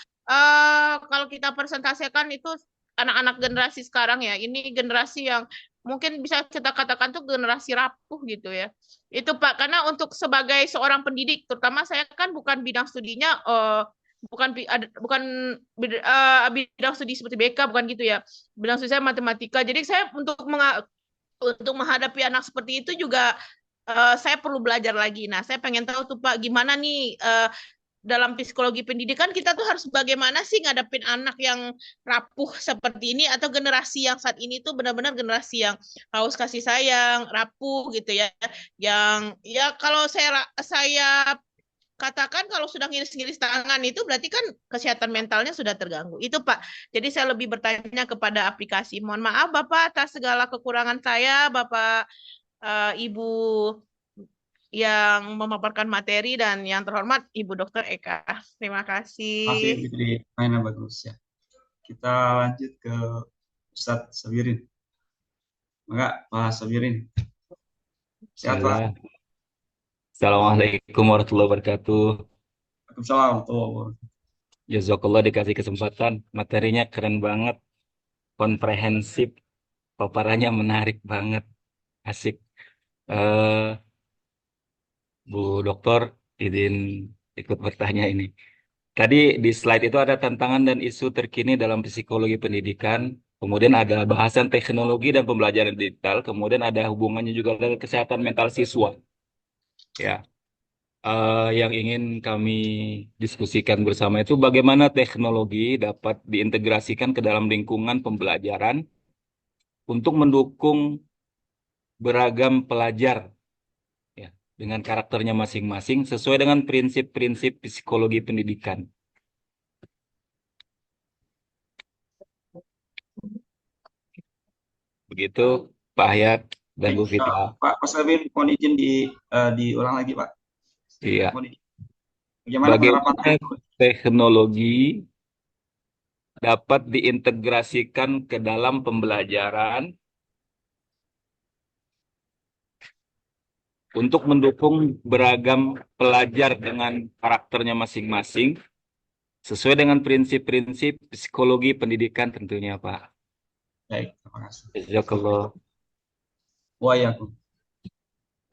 Kalau kita presentasikan itu anak-anak generasi sekarang ya, ini generasi yang mungkin bisa kita katakan tuh generasi rapuh gitu ya. Itu Pak, karena untuk sebagai seorang pendidik, terutama saya kan bukan bidang studinya, bukan bidang studi seperti BK, bukan gitu ya. Bidang studi saya matematika. Jadi saya untuk menghadapi anak seperti itu juga saya perlu belajar lagi. Nah, saya pengen tahu tuh Pak, gimana nih dalam psikologi pendidikan kita tuh harus bagaimana sih ngadepin anak yang rapuh seperti ini atau generasi yang saat ini tuh benar-benar generasi yang haus kasih sayang, rapuh gitu ya. Yang ya kalau saya katakan kalau sudah ngiris-ngiris tangan itu berarti kan kesehatan mentalnya sudah terganggu. Itu Pak. Jadi saya lebih bertanya kepada aplikasi. Mohon maaf Bapak atas segala kekurangan saya, Bapak Ibu yang memaparkan materi dan yang terhormat Ibu Dr. Eka. Terima Terima kasih kasih. Fitri, mainnya bagus ya. Kita lanjut ke Ustadz Sabirin. Enggak, Pak Sabirin. Sehat Pak? Assalamualaikum warahmatullahi wabarakatuh. Waalaikumsalam warahmatullahi wabarakatuh. Jazakallah dikasih kesempatan. Materinya keren banget, komprehensif, paparannya menarik banget, asik. Eh, Bu Dokter, izin ikut bertanya ini. Tadi di slide itu ada tantangan dan isu terkini dalam psikologi pendidikan. Kemudian ada bahasan teknologi dan pembelajaran digital. Kemudian ada hubungannya juga dengan kesehatan mental siswa. Ya. Yang ingin kami diskusikan bersama itu bagaimana teknologi dapat diintegrasikan ke dalam lingkungan pembelajaran untuk mendukung beragam pelajar ya, dengan karakternya masing-masing sesuai dengan prinsip-prinsip psikologi pendidikan. Begitu Pak Hayat dan Bu Fitri. Pak Sabirin, mohon izin diulang lagi Pak. Iya. Mohon izin. Bagaimana penerapan Bagaimana teknologi dapat diintegrasikan ke dalam pembelajaran untuk mendukung beragam pelajar dengan karakternya masing-masing sesuai dengan prinsip-prinsip psikologi pendidikan tentunya Pak. Baik, terima kasih. Jazakallah. Waalaikumsalam.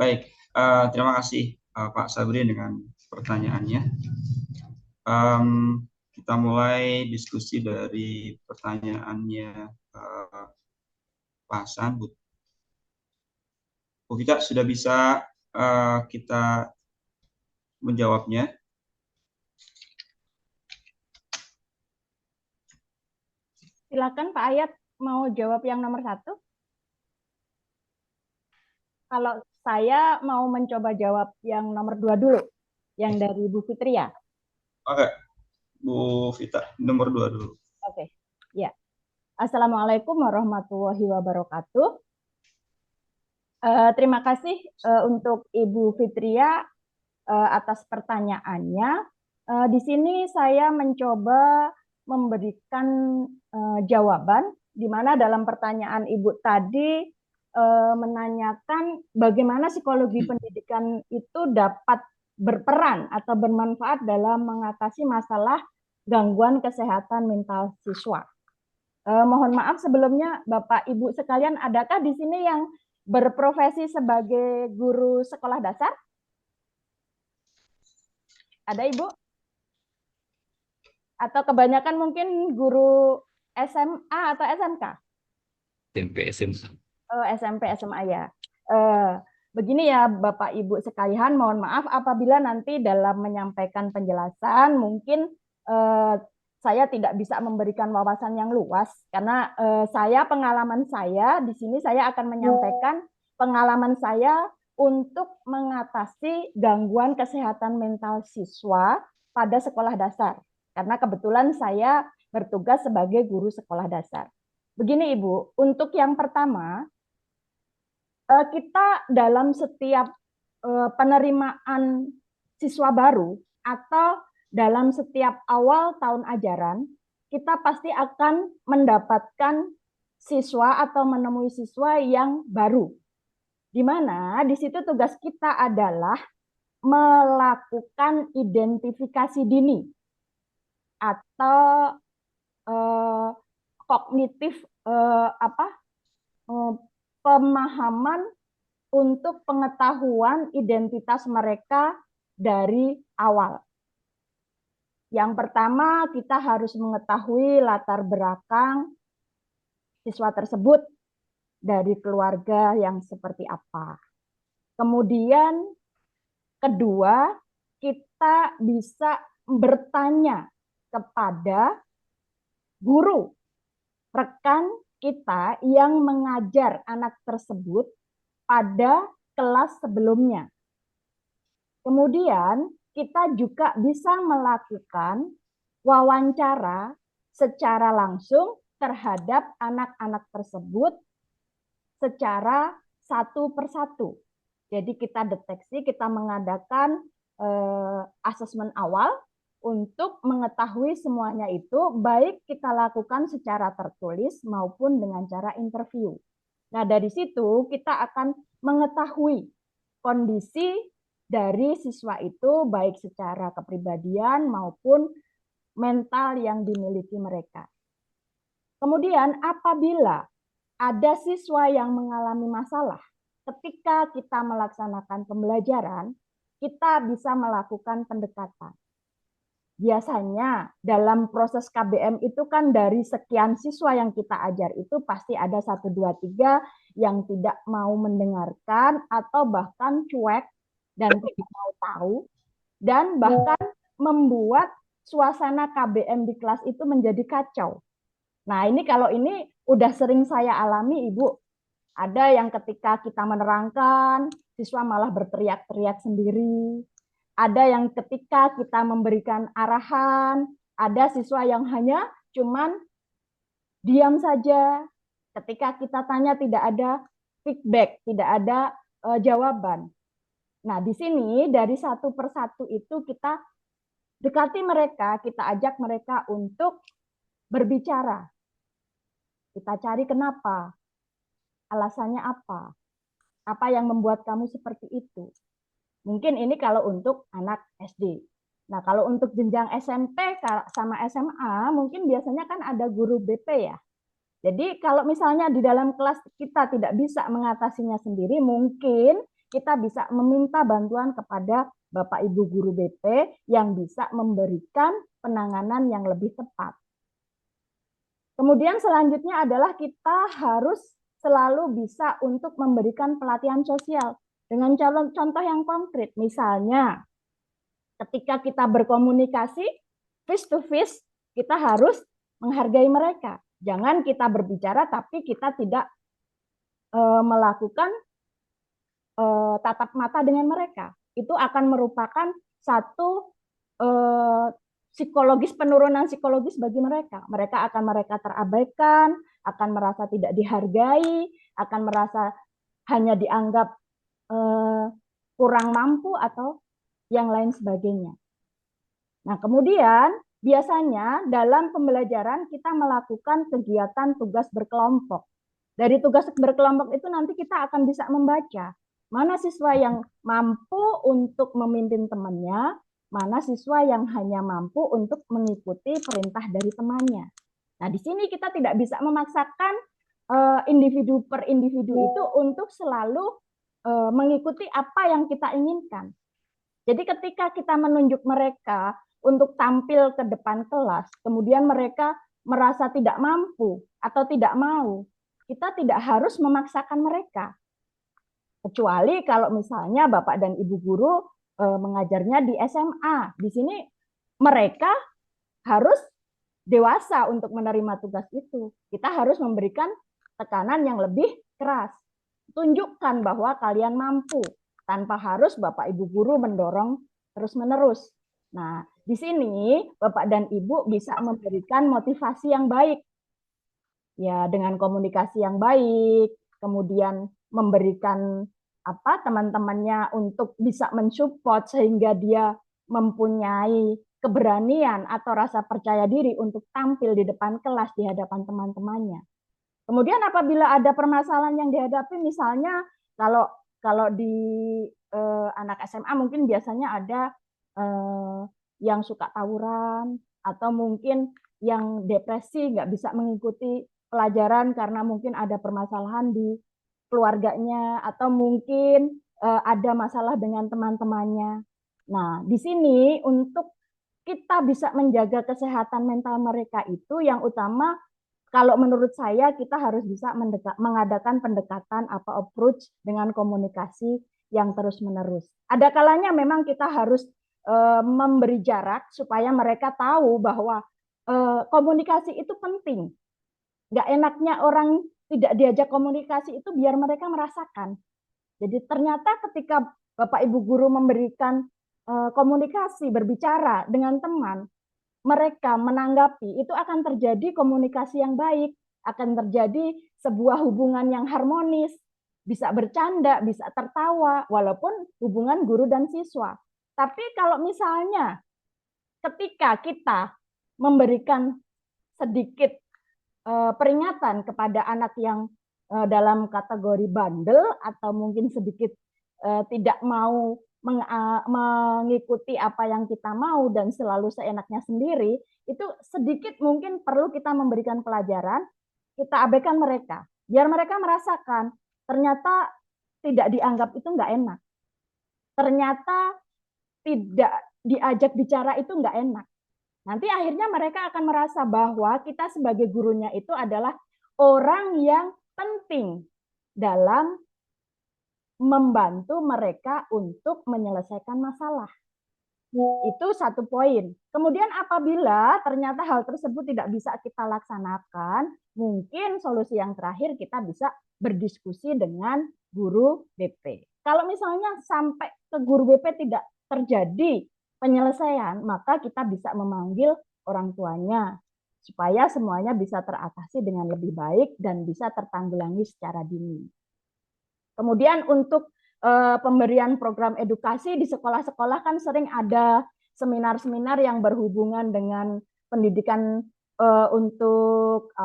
Baik, terima kasih Pak Sabrin dengan pertanyaannya. Kita mulai diskusi dari pertanyaannya Pak Hasan. Bu Vita sudah bisa kita menjawabnya. Silakan Pak Ayat mau jawab yang nomor 1. Kalau saya mau mencoba jawab yang nomor 2 dulu, yang dari Bu Fitri ya. Oke, Bu Vita, nomor 2 dulu. Oke, ya. Assalamualaikum warahmatullahi wabarakatuh. Terima kasih untuk Ibu Fitria atas pertanyaannya. Di sini saya mencoba memberikan jawaban, di mana dalam pertanyaan Ibu tadi menanyakan bagaimana psikologi pendidikan itu dapat berperan atau bermanfaat dalam mengatasi masalah gangguan kesehatan mental siswa. Mohon maaf sebelumnya Bapak Ibu sekalian, adakah di sini yang berprofesi sebagai guru sekolah dasar? Ada Ibu? Atau kebanyakan mungkin guru SMA atau SMK? SMP, SMA. SMP, SMA ya. Begini ya Bapak Ibu sekalian, mohon maaf apabila nanti dalam menyampaikan penjelasan mungkin saya tidak bisa memberikan wawasan yang luas karena pengalaman saya di sini saya akan menyampaikan pengalaman saya untuk mengatasi gangguan kesehatan mental siswa pada sekolah dasar. Karena kebetulan saya bertugas sebagai guru sekolah dasar. Begini Ibu, untuk yang pertama, kita dalam setiap penerimaan siswa baru atau dalam setiap awal tahun ajaran, kita pasti akan mendapatkan siswa atau menemui siswa yang baru. Di mana di situ tugas kita adalah melakukan identifikasi dini atau kognitif pemahaman untuk pengetahuan identitas mereka dari awal. Yang pertama, kita harus mengetahui latar belakang siswa tersebut dari keluarga yang seperti apa. Kemudian, kedua, kita bisa bertanya kepada guru, rekan kita yang mengajar anak tersebut pada kelas sebelumnya. Kemudian, kita juga bisa melakukan wawancara secara langsung terhadap anak-anak tersebut secara satu persatu. Jadi kita deteksi, kita mengadakan asesmen awal untuk mengetahui semuanya itu, baik kita lakukan secara tertulis maupun dengan cara interview. Nah, dari situ kita akan mengetahui kondisi dari siswa itu baik secara kepribadian maupun mental yang dimiliki mereka. Kemudian apabila ada siswa yang mengalami masalah ketika kita melaksanakan pembelajaran, kita bisa melakukan pendekatan. Biasanya dalam proses KBM itu kan dari sekian siswa yang kita ajar itu pasti ada 1, 2, 3 yang tidak mau mendengarkan atau bahkan cuek dan tidak mau tahu dan bahkan membuat suasana KBM di kelas itu menjadi kacau. Nah ini kalau ini udah sering saya alami Ibu. Ada yang ketika kita menerangkan siswa malah berteriak-teriak sendiri. Ada yang ketika kita memberikan arahan, ada siswa yang hanya cuman diam saja. Ketika kita tanya tidak ada feedback, tidak ada jawaban. Nah, di sini dari satu persatu itu kita dekati mereka, kita ajak mereka untuk berbicara. Kita cari kenapa, alasannya apa yang membuat kamu seperti itu. Mungkin ini kalau untuk anak SD. Nah, kalau untuk jenjang SMP sama SMA, mungkin biasanya kan ada guru BP ya. Jadi kalau misalnya di dalam kelas kita tidak bisa mengatasinya sendiri, mungkin kita bisa meminta bantuan kepada Bapak Ibu guru BP yang bisa memberikan penanganan yang lebih tepat. Kemudian selanjutnya adalah kita harus selalu bisa untuk memberikan pelatihan sosial. Dengan contoh yang konkret, misalnya ketika kita berkomunikasi face to face, kita harus menghargai mereka. Jangan kita berbicara tapi kita tidak melakukan tatap mata dengan mereka. Itu akan merupakan satu penurunan psikologis bagi mereka. Mereka akan terabaikan, akan merasa tidak dihargai, akan merasa hanya dianggap kurang mampu atau yang lain sebagainya. Nah, kemudian biasanya dalam pembelajaran kita melakukan kegiatan tugas berkelompok. Dari tugas berkelompok itu nanti kita akan bisa membaca mana siswa yang mampu untuk memimpin temannya, mana siswa yang hanya mampu untuk mengikuti perintah dari temannya. Nah, di sini kita tidak bisa memaksakan individu per individu itu untuk selalu mengikuti apa yang kita inginkan. Jadi ketika kita menunjuk mereka untuk tampil ke depan kelas, kemudian mereka merasa tidak mampu atau tidak mau, kita tidak harus memaksakan mereka. Kecuali kalau misalnya Bapak dan Ibu guru mengajarnya di SMA. Di sini mereka harus dewasa untuk menerima tugas itu. Kita harus memberikan tekanan yang lebih keras. Tunjukkan bahwa kalian mampu tanpa harus Bapak Ibu guru mendorong terus-menerus. Nah, di sini Bapak dan Ibu bisa memberikan motivasi yang baik. Ya, dengan komunikasi yang baik, kemudian memberikan teman-temannya untuk bisa mensupport sehingga dia mempunyai keberanian atau rasa percaya diri untuk tampil di depan kelas di hadapan teman-temannya. Kemudian apabila ada permasalahan yang dihadapi, misalnya kalau di anak SMA mungkin biasanya ada yang suka tawuran atau mungkin yang depresi, nggak bisa mengikuti pelajaran karena mungkin ada permasalahan di keluarganya atau mungkin ada masalah dengan teman-temannya. Nah, di sini untuk kita bisa menjaga kesehatan mental mereka itu yang utama, kalau menurut saya kita harus bisa mengadakan pendekatan approach dengan komunikasi yang terus-menerus. Ada kalanya memang kita harus memberi jarak supaya mereka tahu bahwa komunikasi itu penting. Nggak enaknya orang tidak diajak komunikasi itu biar mereka merasakan. Jadi ternyata ketika Bapak Ibu guru memberikan komunikasi, berbicara dengan teman, mereka menanggapi, itu akan terjadi komunikasi yang baik, akan terjadi sebuah hubungan yang harmonis, bisa bercanda, bisa tertawa, walaupun hubungan guru dan siswa. Tapi kalau misalnya ketika kita memberikan sedikit peringatan kepada anak yang dalam kategori bandel atau mungkin sedikit tidak mau mengikuti apa yang kita mau dan selalu seenaknya sendiri, itu sedikit mungkin perlu kita memberikan pelajaran, kita abaikan mereka, biar mereka merasakan ternyata tidak dianggap itu nggak enak, ternyata tidak diajak bicara itu nggak enak. Nanti akhirnya mereka akan merasa bahwa kita sebagai gurunya itu adalah orang yang penting dalam membantu mereka untuk menyelesaikan masalah. Itu satu poin. Kemudian apabila ternyata hal tersebut tidak bisa kita laksanakan, mungkin solusi yang terakhir kita bisa berdiskusi dengan guru BP. Kalau misalnya sampai ke guru BP tidak terjadi penyelesaian, maka kita bisa memanggil orang tuanya supaya semuanya bisa teratasi dengan lebih baik dan bisa tertanggulangi secara dini. Kemudian untuk pemberian program edukasi di sekolah-sekolah kan sering ada seminar-seminar yang berhubungan dengan pendidikan untuk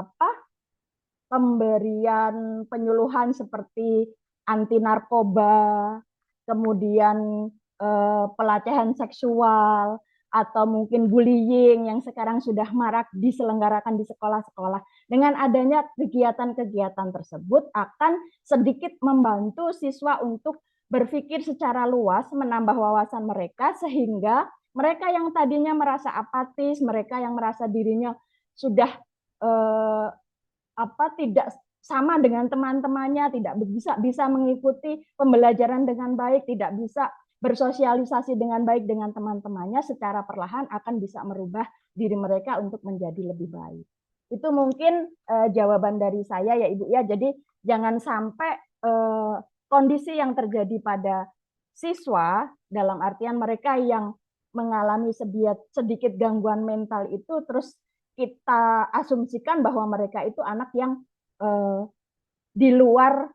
pemberian penyuluhan seperti anti narkoba, kemudian pelecehan seksual, atau mungkin bullying yang sekarang sudah marak diselenggarakan di sekolah-sekolah. Dengan adanya kegiatan-kegiatan tersebut akan sedikit membantu siswa untuk berpikir secara luas, menambah wawasan mereka, sehingga mereka yang tadinya merasa apatis, mereka yang merasa dirinya sudah tidak sama dengan teman-temannya, tidak bisa mengikuti pembelajaran dengan baik, tidak bisa bersosialisasi dengan baik dengan teman-temannya, secara perlahan akan bisa merubah diri mereka untuk menjadi lebih baik. Itu mungkin jawaban dari saya ya Ibu ya. Jadi jangan sampai kondisi yang terjadi pada siswa, dalam artian mereka yang mengalami sedikit gangguan mental itu, terus kita asumsikan bahwa mereka itu anak yang di luar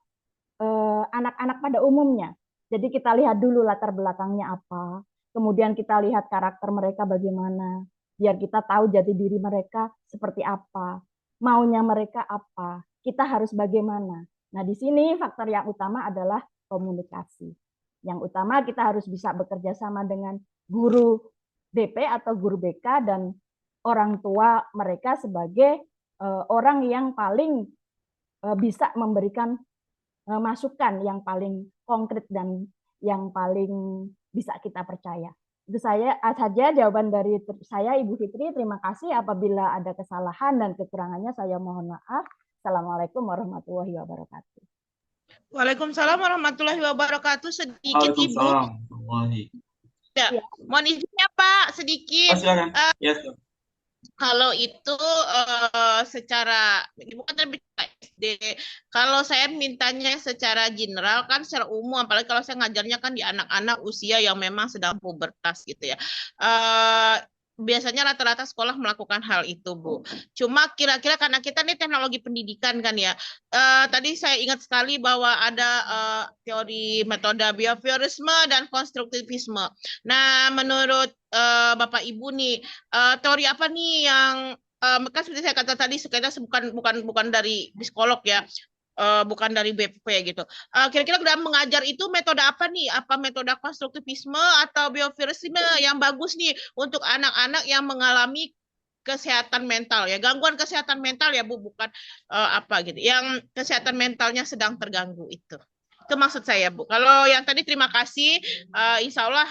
anak-anak pada umumnya. Jadi kita lihat dulu latar belakangnya apa, kemudian kita lihat karakter mereka bagaimana, biar kita tahu jati diri mereka seperti apa, maunya mereka apa, kita harus bagaimana. Nah, di sini faktor yang utama adalah komunikasi. Yang utama kita harus bisa bekerja sama dengan guru BP atau guru BK dan orang tua mereka sebagai orang yang paling bisa memberikan masukan yang paling konkret dan yang paling bisa kita percaya. Itu saja jawaban dari saya, Ibu Fitri. Terima kasih. Apabila ada kesalahan dan kekurangannya, saya mohon maaf. Assalamualaikum warahmatullahi wabarakatuh. Waalaikumsalam warahmatullahi wabarakatuh. Sedikit Ibu. Waalaikumsalam warahmatullahi. Ya, Ya. mohon izinnya Pak, sedikit. Silakan. Yes. Kalau itu secara bukan tadi SD. Kalau saya mintanya secara general kan secara umum, apalagi kalau saya ngajarnya kan di anak-anak usia yang memang sedang pubertas gitu ya. Biasanya rata-rata sekolah melakukan hal itu, Bu. Cuma kira-kira karena kita nih teknologi pendidikan kan ya. Tadi saya ingat sekali bahwa ada teori metode behaviorisme dan konstruktivisme. Nah, menurut Bapak Ibu nih, teori apa nih yang kan seperti saya kata tadi sekedar bukan dari psikolog ya, bukan dari BP gitu. Kira-kira dalam mengajar itu metode apa nih? Apa metode konstruktivisme atau behaviorisme yang bagus nih untuk anak-anak yang mengalami kesehatan mental ya, gangguan kesehatan mental ya Bu, bukan apa gitu, yang kesehatan mentalnya sedang terganggu itu. Itu maksud saya Bu. Kalau yang tadi terima kasih, insya Allah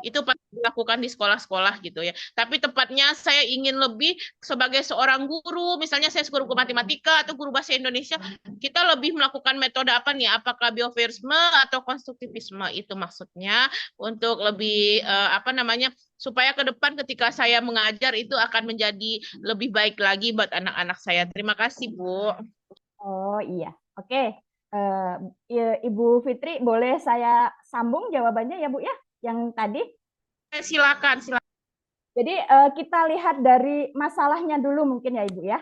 itu pasti dilakukan di sekolah-sekolah gitu ya. Tapi tepatnya saya ingin lebih sebagai seorang guru, misalnya saya guru matematika atau guru bahasa Indonesia, kita lebih melakukan metode apa nih? Apakah behaviorisme atau konstruktivisme? Itu maksudnya untuk lebih apa namanya? Supaya ke depan ketika saya mengajar itu akan menjadi lebih baik lagi buat anak-anak saya. Terima kasih, Bu. Oh iya, oke. Ibu Fitri, boleh saya sambung jawabannya ya Bu ya, yang tadi? Silakan. Jadi kita lihat dari masalahnya dulu mungkin ya Ibu ya.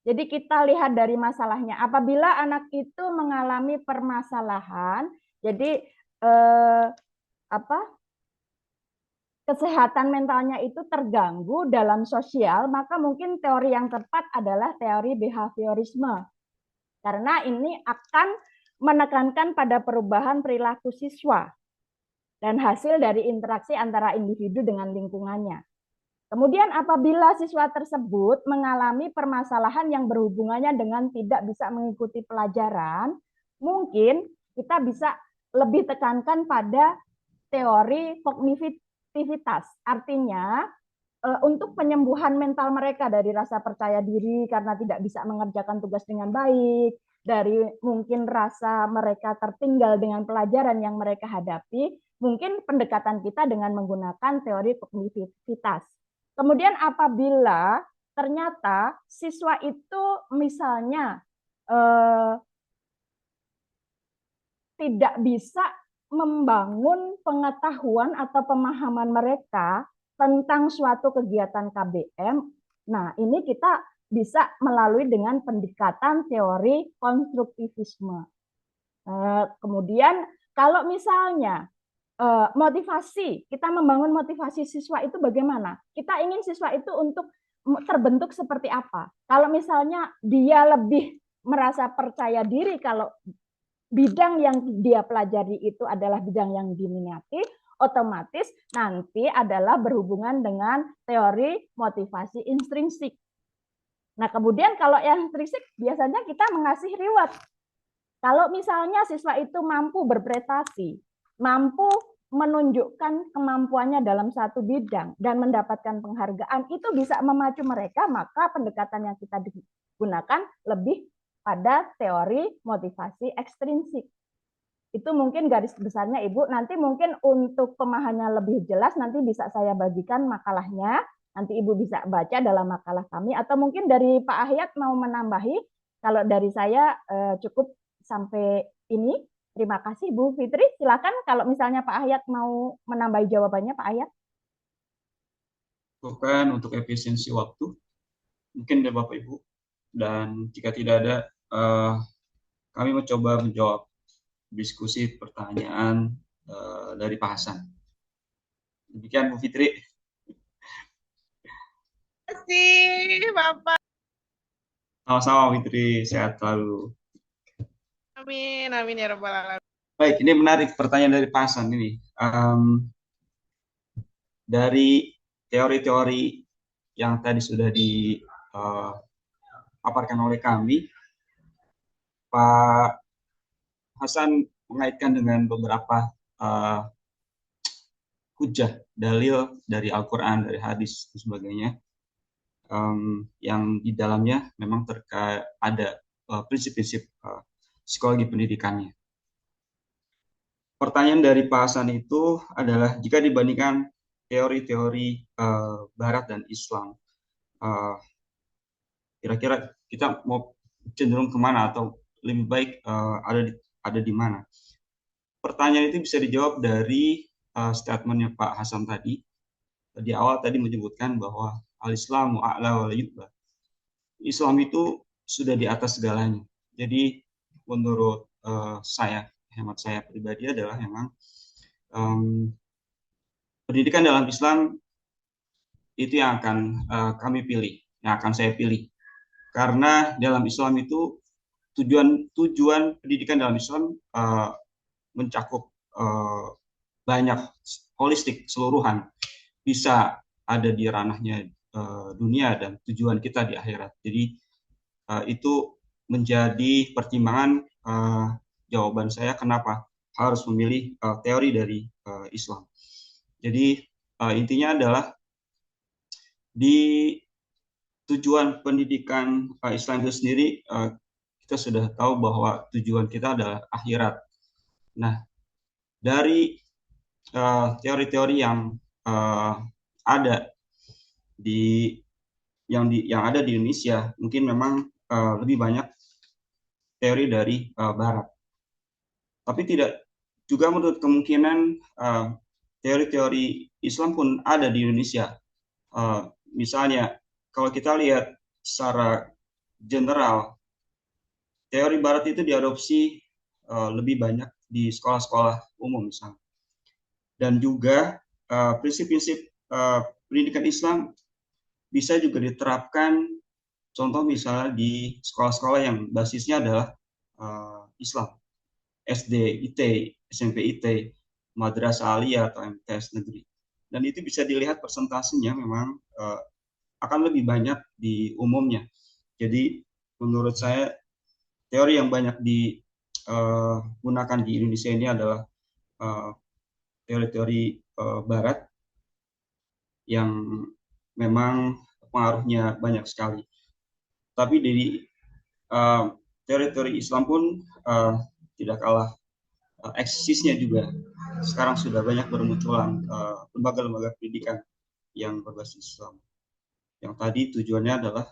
Jadi kita lihat dari masalahnya. Apabila anak itu mengalami permasalahan, jadi kesehatan mentalnya itu terganggu dalam sosial, maka mungkin teori yang tepat adalah teori behaviorisme. Karena ini akan menekankan pada perubahan perilaku siswa dan hasil dari interaksi antara individu dengan lingkungannya. Kemudian apabila siswa tersebut mengalami permasalahan yang berhubungannya dengan tidak bisa mengikuti pelajaran, mungkin kita bisa lebih tekankan pada teori kognitivitas. Artinya, untuk penyembuhan mental mereka dari rasa percaya diri karena tidak bisa mengerjakan tugas dengan baik, dari mungkin rasa mereka tertinggal dengan pelajaran yang mereka hadapi, mungkin pendekatan kita dengan menggunakan teori kognitivitas. Kemudian apabila ternyata siswa itu misalnya tidak bisa membangun pengetahuan atau pemahaman mereka tentang suatu kegiatan KBM, nah ini kita bisa melalui dengan pendekatan teori konstruktivisme. Kemudian kalau misalnya motivasi, kita membangun motivasi siswa itu bagaimana? Kita ingin siswa itu untuk terbentuk seperti apa? Kalau misalnya dia lebih merasa percaya diri kalau bidang yang dia pelajari itu adalah bidang yang diminati, otomatis nanti adalah berhubungan dengan teori motivasi intrinsik. Nah, kemudian kalau yang intrinsik biasanya kita mengasih reward. Kalau misalnya siswa itu mampu berprestasi, mampu menunjukkan kemampuannya dalam satu bidang dan mendapatkan penghargaan, itu bisa memacu mereka, maka pendekatan yang kita gunakan lebih pada teori motivasi ekstrinsik. Itu mungkin garis besarnya Ibu. Nanti mungkin untuk pemahamannya lebih jelas, nanti bisa saya bagikan makalahnya. Nanti Ibu bisa baca dalam makalah kami. Atau mungkin dari Pak Ahyat mau menambahi. Kalau dari saya cukup sampai ini. Terima kasih Bu Fitri. Silakan kalau misalnya Pak Ahyat mau menambahi jawabannya Pak Ahyat. Bukan untuk efisiensi waktu. Mungkin dari Bapak Ibu. Dan jika tidak ada, kami mencoba menjawab diskusi pertanyaan dari Pak Hasan. Demikian Bu Fitri. Terima kasih Bapak. Sama-sama Fitri, sehat selalu. Amin, amin ya rabbal alamin. Baik, ini menarik pertanyaan dari Pak Hasan ini. Dari teori-teori yang tadi sudah dipaparkan oleh kami, Pak Hasan mengaitkan dengan beberapa hujah, dalil dari Al-Quran, dari hadis, dan sebagainya, yang di dalamnya memang terkait ada prinsip-prinsip psikologi pendidikannya. Pertanyaan dari Pak Hasan itu adalah, jika dibandingkan teori-teori Barat dan Islam, kira-kira kita mau cenderung kemana, atau lebih baik ada di mana? Pertanyaan itu bisa dijawab dari statementnya Pak Hasan tadi. Di awal tadi menyebutkan bahwa al-Islamu a'la wa la yu'la. Islam itu sudah di atas segalanya. Jadi menurut hemat saya pribadi adalah memang pendidikan dalam Islam itu yang akan kami pilih, yang akan saya pilih. Karena dalam Islam itu tujuan pendidikan dalam Islam mencakup banyak, holistik, keseluruhan, bisa ada di ranahnya dunia dan tujuan kita di akhirat. Jadi itu menjadi pertimbangan jawaban saya kenapa harus memilih teori dari Islam. Jadi intinya adalah di tujuan pendidikan Islam itu sendiri, kita sudah tahu bahwa tujuan kita adalah akhirat. Nah, dari teori-teori yang ada yang ada di Indonesia, mungkin memang lebih banyak teori dari Barat. Tapi tidak juga menurut kemungkinan teori-teori Islam pun ada di Indonesia. Misalnya, kalau kita lihat secara general, teori Barat itu diadopsi lebih banyak di sekolah-sekolah umum misalnya. Dan juga prinsip-prinsip pendidikan Islam bisa juga diterapkan, contoh misalnya di sekolah-sekolah yang basisnya adalah Islam, SD IT, SMP IT, Madrasah Aliyah atau MTS negeri. Dan itu bisa dilihat persentasenya memang akan lebih banyak di umumnya. Jadi menurut saya teori yang banyak digunakan di Indonesia ini adalah teori-teori Barat yang memang pengaruhnya banyak sekali. Tapi dari teori-teori Islam pun tidak kalah eksisnya juga. Sekarang sudah banyak bermunculan lembaga-lembaga pendidikan yang berbasis Islam. Yang tadi tujuannya adalah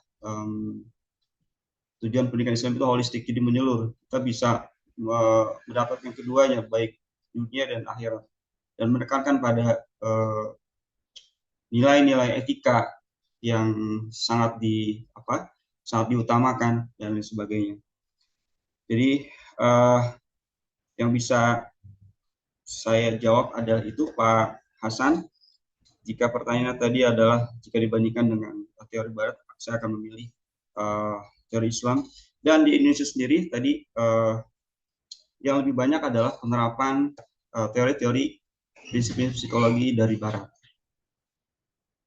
tujuan pendidikan Islam itu holistik, jadi menyeluruh. Kita bisa mendapatkan keduanya, baik dunia dan akhirat, dan menekankan pada nilai-nilai etika yang sangat diutamakan dan lain sebagainya. Jadi yang bisa saya jawab adalah itu, Pak Hasan. Jika pertanyaannya tadi adalah jika dibandingkan dengan teori Barat, saya akan memilih teori Islam. Dan di Indonesia sendiri tadi yang lebih banyak adalah penerapan teori-teori prinsip-prinsip psikologi dari Barat.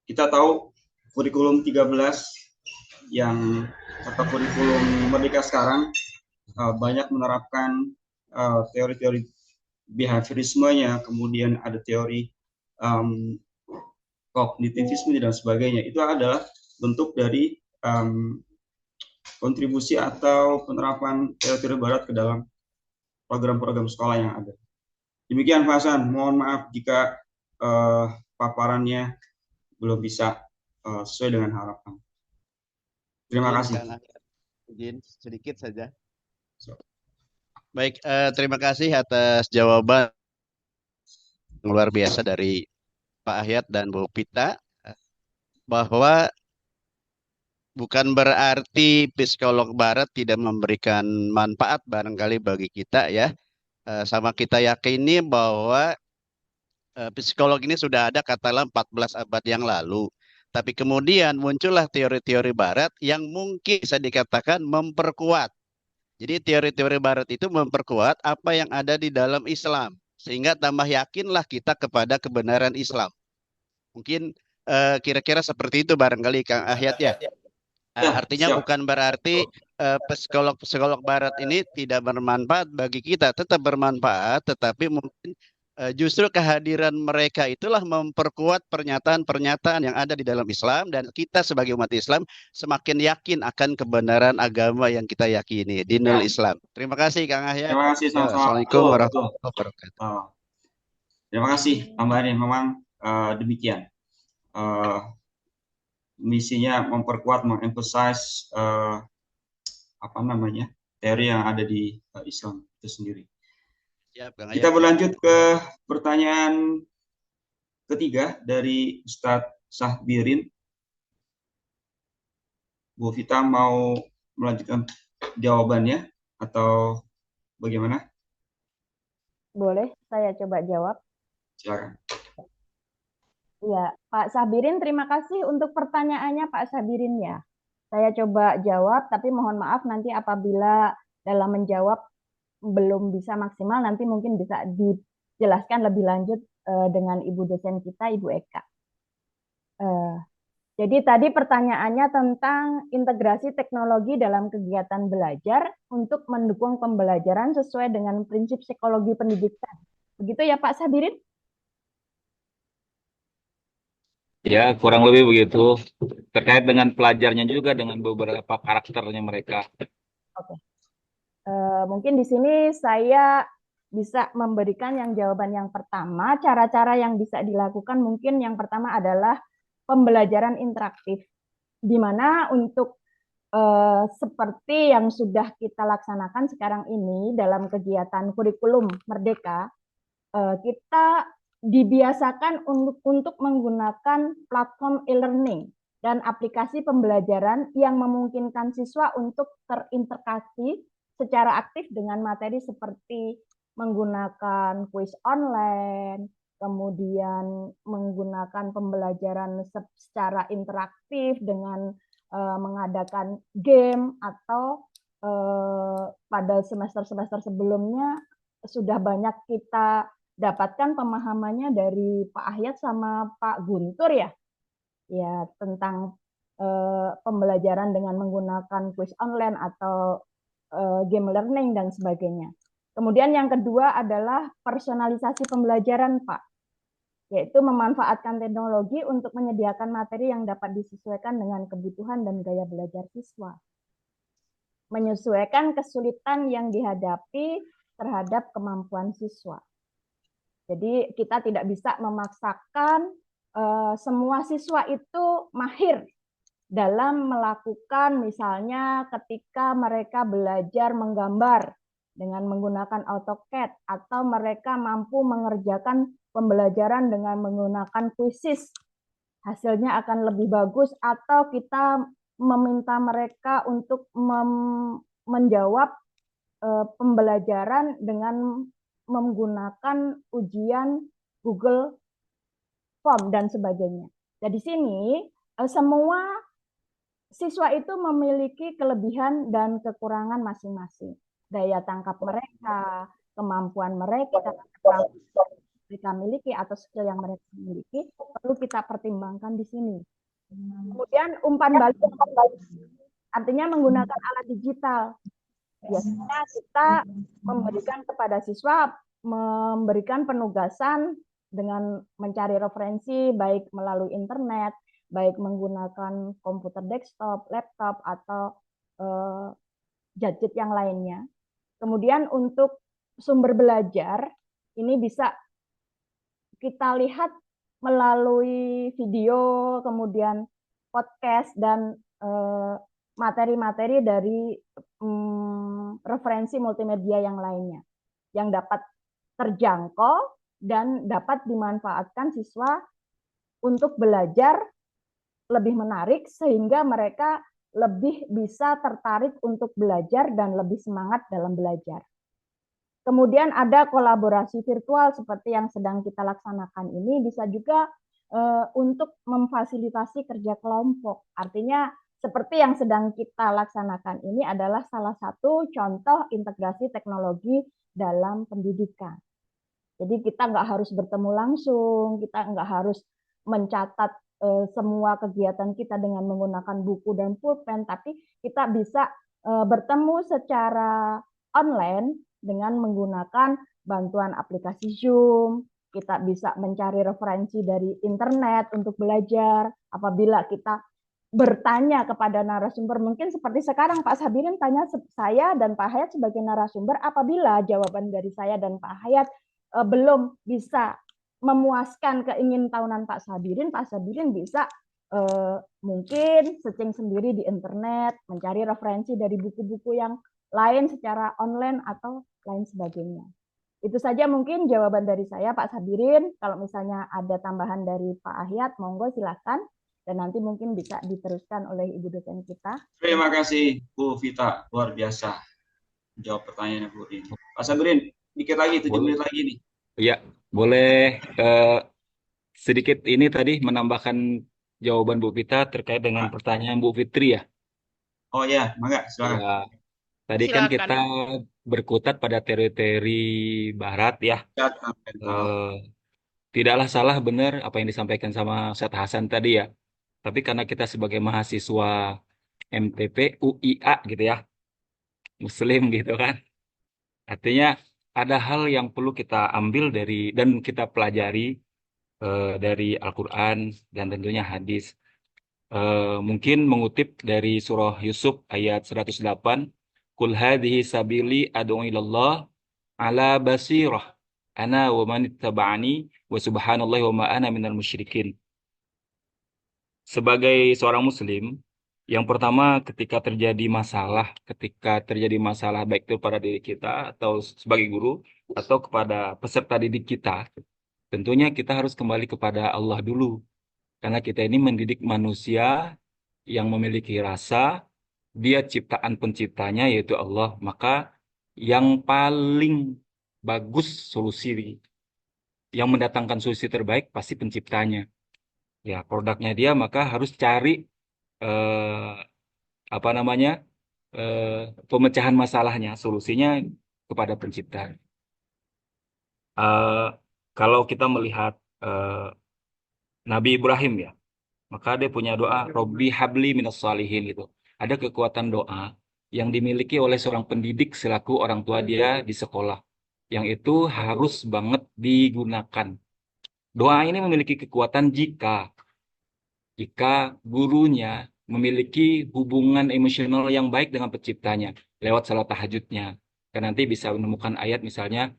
Kita tahu kurikulum 13 atau kurikulum Merdeka sekarang banyak menerapkan teori-teori behaviorismenya, kemudian ada teori kognitivisme dan sebagainya. Itu adalah bentuk dari kontribusi atau penerapan teori-teori Barat ke dalam program-program sekolah yang ada. Demikian Pak Hasan, mohon maaf jika paparannya belum bisa sesuai dengan harapan. Terima kasih. Izin sedikit saja. Baik, terima kasih atas jawaban luar biasa dari Pak Ahyat dan Bu Pita, bahwa bukan berarti psikolog Barat tidak memberikan manfaat barangkali bagi kita ya. Sama kita yakini bahwa psikolog ini sudah ada katakanlah 14 abad yang lalu. Tapi kemudian muncullah teori-teori Barat yang mungkin bisa dikatakan memperkuat. Jadi teori-teori Barat itu memperkuat apa yang ada di dalam Islam. Sehingga tambah yakinlah kita kepada kebenaran Islam. Mungkin kira-kira seperti itu barangkali Kang Ahyat ya. Artinya bukan berarti psikolog-psikolog Barat ini tidak bermanfaat bagi kita. Tetap bermanfaat, tetapi mungkin justru kehadiran mereka itulah memperkuat pernyataan-pernyataan yang ada di dalam Islam, dan kita sebagai umat Islam semakin yakin akan kebenaran agama yang kita yakini, dinul Ya, Islam. Terima kasih Kang Ahya. terima kasih Ya, sama-sama. Assalamualaikum Betul, betul. warahmatullahi wabarakatuh. Terima kasih tambahannya. Memang demikian. Misinya memperkuat, mengemphasize apa namanya, teori yang ada di Islam itu sendiri. Siap, Kang Kita Ahya. berlanjut ke pertanyaan ketiga dari Ustadz Sahbirin. Bu Vita mau melanjutkan jawabannya atau bagaimana? Boleh saya coba jawab? Silakan. Ya, Pak Sabirin, terima kasih untuk pertanyaannya Pak Sabirin ya. Saya coba jawab, tapi mohon maaf nanti apabila dalam menjawab belum bisa maksimal, nanti mungkin bisa dijelaskan lebih lanjut dengan Ibu dosen kita, Ibu Eka. Jadi tadi pertanyaannya tentang integrasi teknologi dalam kegiatan belajar untuk mendukung pembelajaran sesuai dengan prinsip psikologi pendidikan. Begitu ya Pak Sabirin? Ya, kurang lebih begitu. Terkait dengan pelajarnya juga, dengan beberapa karakternya mereka. Oke. Mungkin di sini saya bisa memberikan yang jawaban yang pertama. Cara-cara yang bisa dilakukan mungkin yang pertama adalah pembelajaran interaktif, di mana untuk seperti yang sudah kita laksanakan sekarang ini dalam kegiatan kurikulum Merdeka, kita dibiasakan untuk menggunakan platform e-learning dan aplikasi pembelajaran yang memungkinkan siswa untuk terintegrasi secara aktif dengan materi seperti menggunakan kuis online, kemudian menggunakan pembelajaran secara interaktif dengan mengadakan game, atau pada semester-semester sebelumnya sudah banyak kita dapatkan pemahamannya dari Pak Ahyat sama Pak Guntur ya tentang pembelajaran dengan menggunakan quiz online atau game learning dan sebagainya. Kemudian yang kedua adalah personalisasi pembelajaran, Pak, yaitu memanfaatkan teknologi untuk menyediakan materi yang dapat disesuaikan dengan kebutuhan dan gaya belajar siswa. Menyesuaikan kesulitan yang dihadapi terhadap kemampuan siswa. Jadi kita tidak bisa memaksakan semua siswa itu mahir dalam melakukan, misalnya ketika mereka belajar menggambar dengan menggunakan AutoCAD, atau mereka mampu mengerjakan pembelajaran dengan menggunakan Quizzes, hasilnya akan lebih bagus, atau kita meminta mereka untuk menjawab pembelajaran dengan menggunakan ujian Google Form dan sebagainya. Jadi sini semua siswa itu memiliki kelebihan dan kekurangan masing-masing. Daya tangkap mereka, kemampuan mereka, mereka miliki atau skill yang mereka miliki perlu kita pertimbangkan di sini. Kemudian umpan balik, artinya menggunakan alat digital. Biasanya kita memberikan kepada siswa, memberikan penugasan dengan mencari referensi baik melalui internet, baik menggunakan komputer desktop, laptop, atau gadget yang lainnya. Kemudian untuk sumber belajar, ini bisa kita lihat melalui video, kemudian podcast, dan materi-materi dari referensi multimedia yang lainnya yang dapat terjangkau dan dapat dimanfaatkan siswa untuk belajar lebih menarik, sehingga mereka lebih bisa tertarik untuk belajar dan lebih semangat dalam belajar. Kemudian ada kolaborasi virtual seperti yang sedang kita laksanakan ini, bisa juga untuk memfasilitasi kerja kelompok. Artinya seperti yang sedang kita laksanakan ini adalah salah satu contoh integrasi teknologi dalam pendidikan. Jadi kita nggak harus bertemu langsung, kita nggak harus mencatat semua kegiatan kita dengan menggunakan buku dan pulpen, tapi kita bisa bertemu secara online dengan menggunakan bantuan aplikasi Zoom, kita bisa mencari referensi dari internet untuk belajar. Apabila kita bertanya kepada narasumber, mungkin seperti sekarang Pak Sabirin tanya saya dan Pak Hayat sebagai narasumber, apabila jawaban dari saya dan Pak Hayat belum bisa memuaskan keingintahuan Pak Sabirin bisa mungkin searching sendiri di internet, mencari referensi dari buku-buku yang lain secara online atau lain sebagainya. Itu saja mungkin jawaban dari saya, Pak Sabirin. Kalau misalnya ada tambahan dari Pak Ahyat, monggo silakan. Dan nanti mungkin bisa diteruskan oleh Ibu dosen kita. Terima kasih Bu Vita, luar biasa jawab pertanyaannya Bu ini. Pak Sabirin, dikit lagi, 7 menit lagi nih. Ya, boleh sedikit ini tadi menambahkan jawaban Bu Vita terkait dengan pertanyaan Bu Fitri ya. Oh ya, mangga silakan. Ya, tadi kan Silakan. kita berkutat pada teori-teori Barat ya. Tidaklah salah benar apa yang disampaikan sama Ustadz Hasan tadi ya. Tapi karena kita sebagai mahasiswa MTP UIA gitu ya, Muslim gitu kan. Artinya ada hal yang perlu kita ambil dari dan kita pelajari dari Al-Quran dan tentunya hadis. Mungkin mengutip dari surah Yusuf ayat 108, Qul hadhihi sabili ad'u ilallah ala basirah ana wa man ittaba'ani wa subhanallahi wa ma ana minal musyrikin. Sebagai seorang muslim, yang pertama ketika terjadi masalah baik itu pada diri kita atau sebagai guru atau kepada peserta didik kita, tentunya kita harus kembali kepada Allah dulu. Karena kita ini mendidik manusia yang memiliki rasa, dia ciptaan penciptanya yaitu Allah. Maka yang paling bagus solusi, yang mendatangkan solusi terbaik pasti penciptanya. Ya, produknya dia maka harus cari eh, apa namanya pemecahan masalahnya, solusinya kepada pencipta. Kalau kita melihat Nabi Ibrahim ya, maka dia punya doa Robbi habli minas salihin gitu. Ada kekuatan doa yang dimiliki oleh seorang pendidik selaku orang tua dia di sekolah, yang itu harus banget digunakan. Doa ini memiliki kekuatan jika gurunya memiliki hubungan emosional yang baik dengan penciptanya lewat salat tahajudnya. Kan nanti bisa menemukan ayat misalnya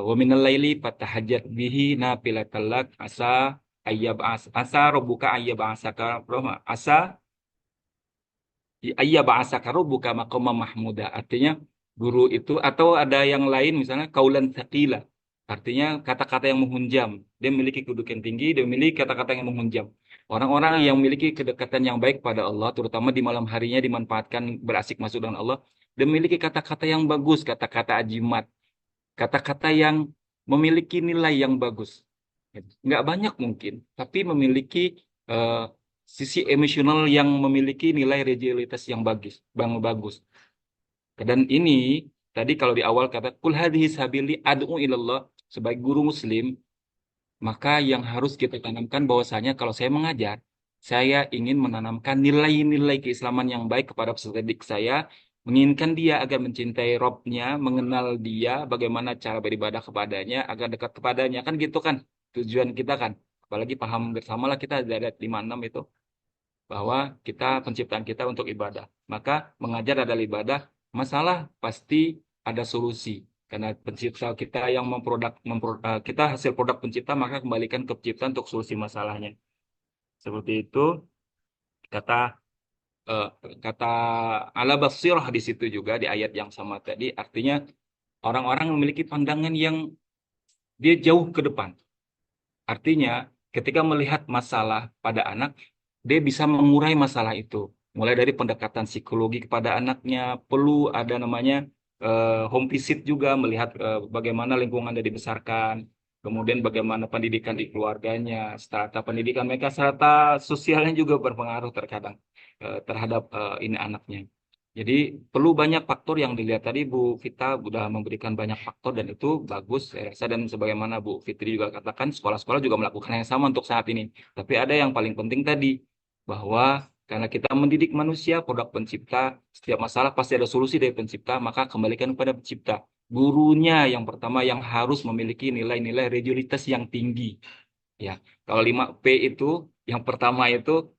wa minal laili fatahajjat bihi nafilatan lak asa rabbuka ayyab'asaka asa ayyab'asaka rabbuka maqama mahmuda. Artinya guru itu atau ada yang lain misalnya kaulan tsaqila. Artinya kata-kata yang menghunjam. Dia memiliki kedudukan tinggi, dia memiliki kata-kata yang menghunjam. Orang-orang yang memiliki kedekatan yang baik pada Allah, terutama di malam harinya dimanfaatkan berasik masuk dengan Allah, dia memiliki kata-kata yang bagus, kata-kata ajimat, kata-kata yang memiliki nilai yang bagus. Nggak banyak mungkin, tapi memiliki eh, sisi emosional yang memiliki nilai religiusitas yang bagus. Dan ini tadi kalau di awal kata kul hadhihi sabili ad'u ilallah sebagai guru muslim, maka yang harus kita tanamkan bahwasanya kalau saya mengajar, saya ingin menanamkan nilai-nilai keislaman yang baik kepada peserta didik saya, menginginkan dia agar mencintai Robnya, mengenal dia, bagaimana cara beribadah kepadanya, agar dekat kepadanya. Kan gitu kan tujuan kita kan. Apalagi paham bersamalah kita dari ayat 56 itu, bahwa penciptaan kita untuk ibadah. Maka mengajar adalah ibadah, masalah pasti ada solusi. Karena pencipta kita yang kita hasil produk pencipta, maka kembalikan ke pencipta untuk solusi masalahnya. Seperti itu kata eh, kata ala basirah di situ juga di ayat yang sama tadi, artinya orang-orang memiliki pandangan yang dia jauh ke depan. Artinya ketika melihat masalah pada anak, dia bisa mengurai masalah itu. Mulai dari pendekatan psikologi kepada anaknya, perlu ada namanya home visit juga, melihat bagaimana lingkungan dia dibesarkan, kemudian bagaimana pendidikan di keluarganya, strata pendidikan mereka, strata sosialnya juga berpengaruh terkadang terhadap ini anaknya. Jadi perlu banyak faktor yang dilihat tadi Bu Vita sudah memberikan banyak faktor dan itu bagus saya rasa, dan sebagaimana Bu Fitri juga katakan sekolah-sekolah juga melakukan yang sama untuk saat ini. Tapi ada yang paling penting tadi bahwa Karena kita mendidik manusia, produk pencipta, setiap masalah pasti ada solusi dari pencipta, maka kembalikan kepada pencipta. Gurunya yang pertama yang harus memiliki nilai-nilai religiusitas yang tinggi. Ya, kalau 5P itu, yang pertama itu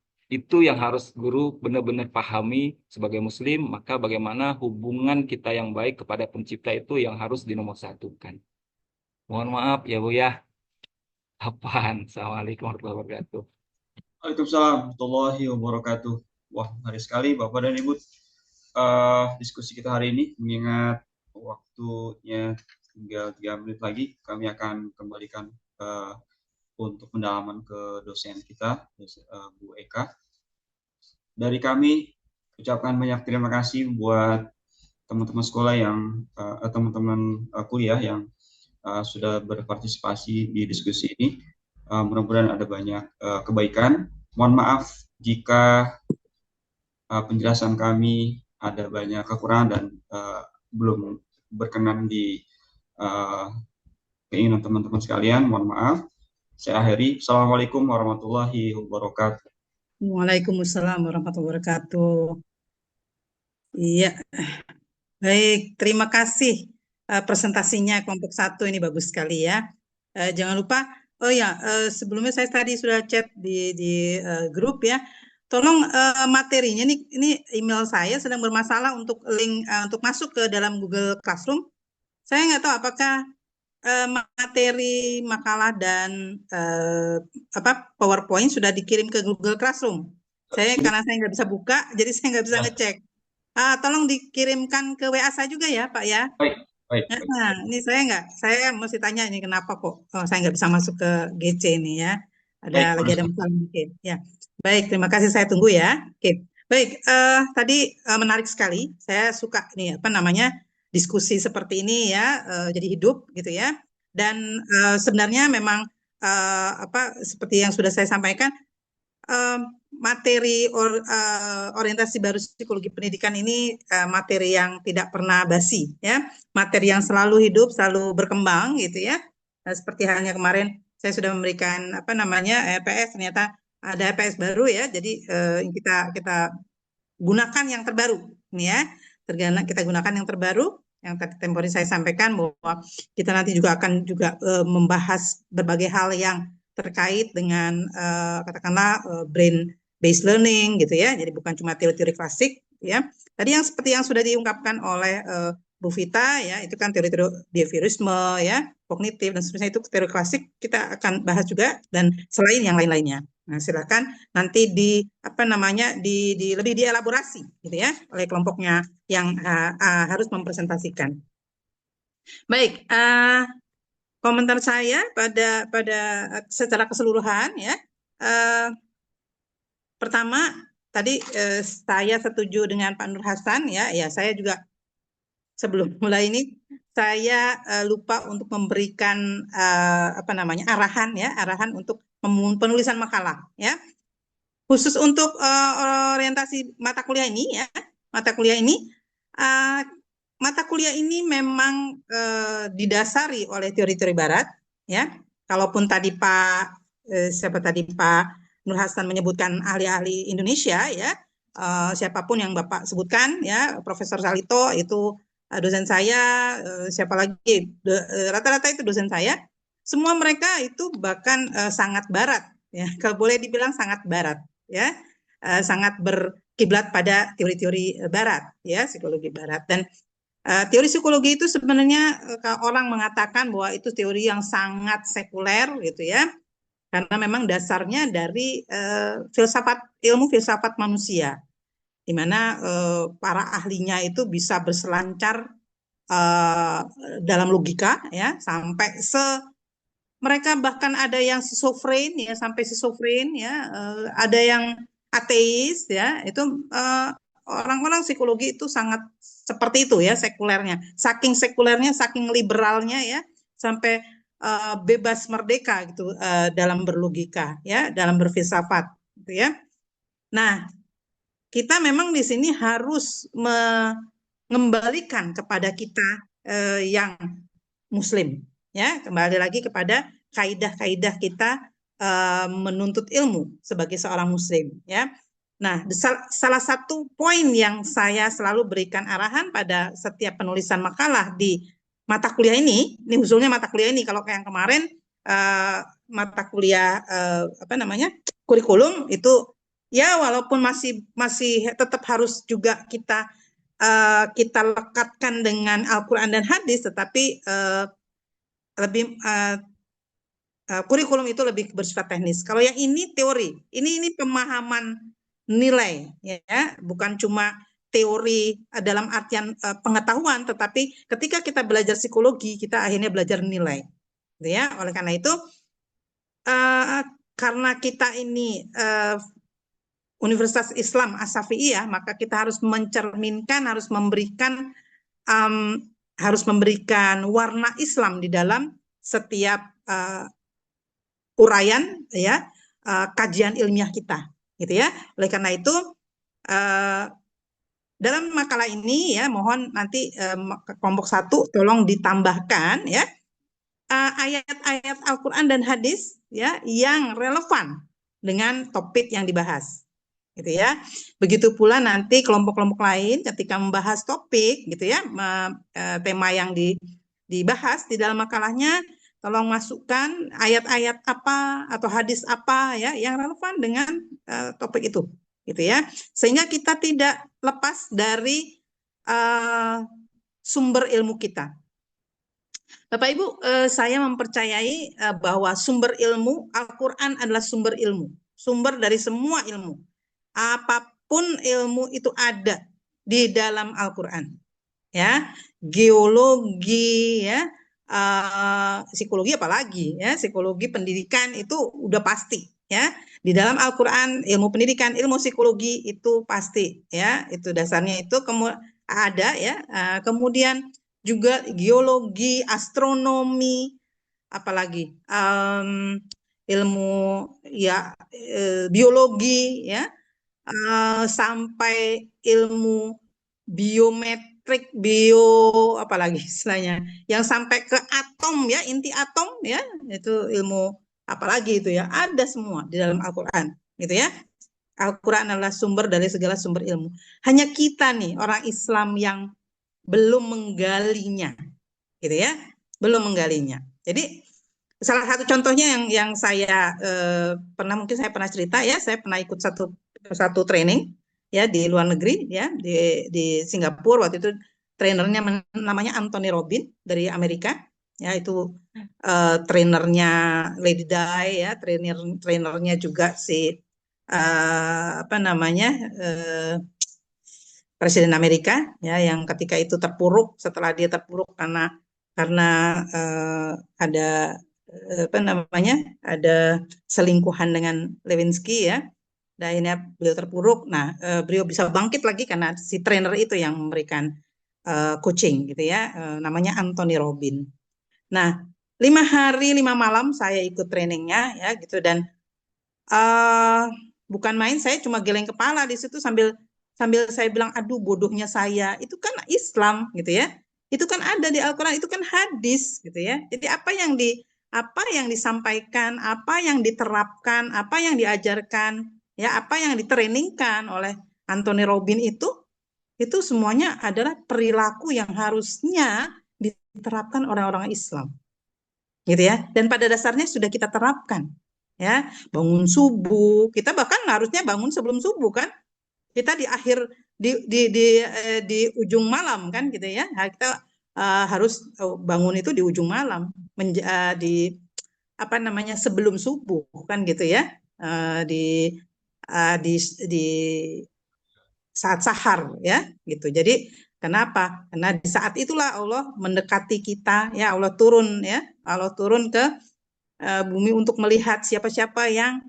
yang harus guru benar-benar pahami sebagai muslim, maka bagaimana hubungan kita yang baik kepada pencipta itu yang harus dinomorsatukan. Mohon maaf ya Bu ya. Apaan? Assalamualaikum warahmatullahi wabarakatuh. Waalaikumsalam warahmatullahi wabarakatuh. Wah, menarik sekali Bapak dan Ibu diskusi kita hari ini. Mengingat waktunya tinggal 3 menit lagi, kami akan kembalikan untuk pendalaman ke dosen kita, Bu Eka. Dari kami ucapkan banyak terima kasih buat teman-teman sekolah yang teman-teman kuliah yang sudah berpartisipasi di diskusi ini. Mudah-mudahan ada banyak kebaikan. Mohon maaf jika penjelasan kami ada banyak kekurangan dan belum berkenan di keinginan teman-teman sekalian. Mohon maaf. Saya akhiri. Assalamualaikum warahmatullahi wabarakatuh. Waalaikumsalam warahmatullahi wabarakatuh. Iya, baik. Terima kasih presentasinya kelompok 1 ini bagus sekali ya. Jangan lupa, sebelumnya saya tadi sudah chat di grup ya. Tolong materinya ini email saya sedang bermasalah untuk link untuk masuk ke dalam Google Classroom. Saya nggak tahu apakah materi makalah dan PowerPoint sudah dikirim ke Google Classroom. Karena saya nggak bisa buka, jadi saya nggak bisa ngecek. Tolong dikirimkan ke WA saya juga ya, Pak ya. Baik. Nah, ini saya mesti tanya ini kenapa kok saya nggak bisa masuk ke GC ini ya. Lagi ada masalah mungkin. Ya, baik. Terima kasih. Saya tunggu ya. Oke, baik. Tadi menarik sekali. Saya suka nih diskusi seperti ini ya, jadi hidup gitu ya. Dan sebenarnya memang seperti yang sudah saya sampaikan, materi orientasi baru psikologi pendidikan ini materi yang tidak pernah basi ya, materi yang selalu hidup, selalu berkembang gitu ya. Seperti halnya kemarin saya sudah memberikan EPS, ternyata ada EPS baru ya, jadi kita gunakan yang terbaru ini ya. Kita gunakan yang terbaru yang tadi tempo saya sampaikan, bahwa kita nanti juga akan membahas berbagai hal yang terkait dengan katakanlah brain based learning gitu ya. Jadi bukan cuma teori-teori klasik ya. Tadi yang seperti yang sudah diungkapkan oleh Bu Vita ya, itu kan teori-teori behaviorisme ya, kognitif dan seterusnya, itu teori klasik, kita akan bahas juga dan selain yang lain-lainnya. Nah, silakan nanti lebih dielaborasi gitu ya oleh kelompoknya yang harus mempresentasikan. Baik, komentar saya pada secara keseluruhan ya. Pertama, tadi saya setuju dengan Pak Nur Hasan ya. Saya juga sebelum mulai ini saya lupa untuk memberikan arahan untuk penulisan makalah ya. Khusus untuk orientasi mata kuliah ini ya. Mata kuliah ini memang didasari oleh teori-teori barat ya. Kalaupun tadi Pak Nur Hasan menyebutkan ahli-ahli Indonesia ya, siapapun yang Bapak sebutkan ya, Profesor Salito itu dosen saya, siapa lagi, rata-rata itu dosen saya, semua mereka itu bahkan sangat barat ya, kalau boleh dibilang sangat barat ya, sangat berkiblat pada teori-teori barat ya, psikologi barat. Dan teori psikologi itu sebenarnya orang mengatakan bahwa itu teori yang sangat sekuler gitu ya, karena memang dasarnya dari ilmu filsafat manusia, di mana para ahlinya itu bisa berselancar dalam logika ya, sampai mereka bahkan ada yang schizofren ya, sampai schizofren ya, ada yang ateis ya. Itu orang-orang psikologi itu sangat seperti itu ya, sekulernya, saking liberalnya ya, sampai bebas merdeka gitu dalam berlogika ya, dalam berfilsafat gitu ya. Nah, kita memang di sini harus mengembalikan kepada kita yang muslim ya, kembali lagi kepada kaidah-kaidah kita menuntut ilmu sebagai seorang muslim ya. Nah, salah satu poin yang saya selalu berikan arahan pada setiap penulisan makalah di mata kuliah ini usulnya mata kuliah ini, kalau kayak yang kemarin mata kuliah kurikulum itu ya walaupun masih tetap harus juga kita lekatkan dengan Al-Quran dan hadis, tetapi lebih kurikulum itu lebih bersifat teknis. Kalau yang ini teori, ini pemahaman nilai, ya, bukan cuma teori dalam artian pengetahuan, tetapi ketika kita belajar psikologi, kita akhirnya belajar nilai, gitu ya. Oleh karena itu, karena kita ini Universitas Islam As-Safi'iyah, maka kita harus mencerminkan, harus memberikan warna Islam di dalam setiap uraian, ya, kajian ilmiah kita, gitu ya. Oleh karena itu dalam makalah ini, ya, mohon nanti kelompok 1 tolong ditambahkan, ya, ayat-ayat Al-Quran dan hadis, ya, yang relevan dengan topik yang dibahas, gitu ya. Begitu pula nanti kelompok-kelompok lain ketika membahas topik, gitu ya, tema yang dibahas di dalam makalahnya, tolong masukkan ayat-ayat apa atau hadis apa, ya, yang relevan dengan topik itu, gitu ya. Sehingga kita tidak lepas dari sumber ilmu kita. Bapak Ibu, saya mempercayai bahwa sumber ilmu Al-Quran adalah sumber ilmu, sumber dari semua ilmu. Apapun ilmu itu ada di dalam Al-Quran, ya, geologi, ya, psikologi apalagi, ya, psikologi pendidikan itu udah pasti, ya, di dalam Al-Quran. Ilmu pendidikan, ilmu psikologi itu pasti, ya, itu dasarnya itu ada, ya. Kemudian juga geologi, astronomi, apalagi ilmu, ya, biologi, ya, sampai ilmu biometrik, apalagi istilahnya, yang sampai ke atom, ya, inti atom, ya, itu ilmu apalagi itu, ya, ada semua di dalam Al-Quran, gitu ya. Al-Quran adalah sumber dari segala sumber ilmu. Hanya kita nih orang Islam yang belum menggalinya, gitu ya, belum menggalinya. Jadi salah satu contohnya yang saya mungkin saya pernah cerita, ya, saya pernah ikut satu training, ya, di luar negeri, ya, di Singapura. Waktu itu trainernya namanya Anthony Robbins dari Amerika, ya, itu trainernya Lady Di, ya, trainernya juga si Presiden Amerika, ya, yang ketika itu terpuruk, setelah dia terpuruk karena ada ada selingkuhan dengan Lewinsky, ya. Dan akhirnya beliau terpuruk. Nah, beliau bisa bangkit lagi karena si trainer itu yang memberikan coaching, gitu ya. Namanya Anthony Robbins. Nah, 5 hari 5 malam saya ikut trainingnya, ya, gitu. Dan bukan main, saya cuma geleng kepala di situ sambil saya bilang, aduh, bodohnya saya, itu kan Islam, gitu ya. Itu kan ada di Al-Quran, itu kan hadis, gitu ya. Jadi apa yang disampaikan, apa yang diterapkan, apa yang diajarkan, ya, apa yang ditrainingkan oleh Anthony Robbins itu semuanya adalah perilaku yang harusnya diterapkan orang-orang Islam, gitu ya. Dan pada dasarnya sudah kita terapkan, ya. Bangun subuh, kita bahkan harusnya bangun sebelum subuh, kan? Kita di akhir di ujung malam, kan, gitu ya. Kita harus bangun itu di ujung malam, sebelum subuh, kan, gitu ya. Di saat sahar, ya, gitu. Jadi kenapa? Karena di saat itulah Allah mendekati kita, ya, Allah turun ke bumi untuk melihat siapa-siapa yang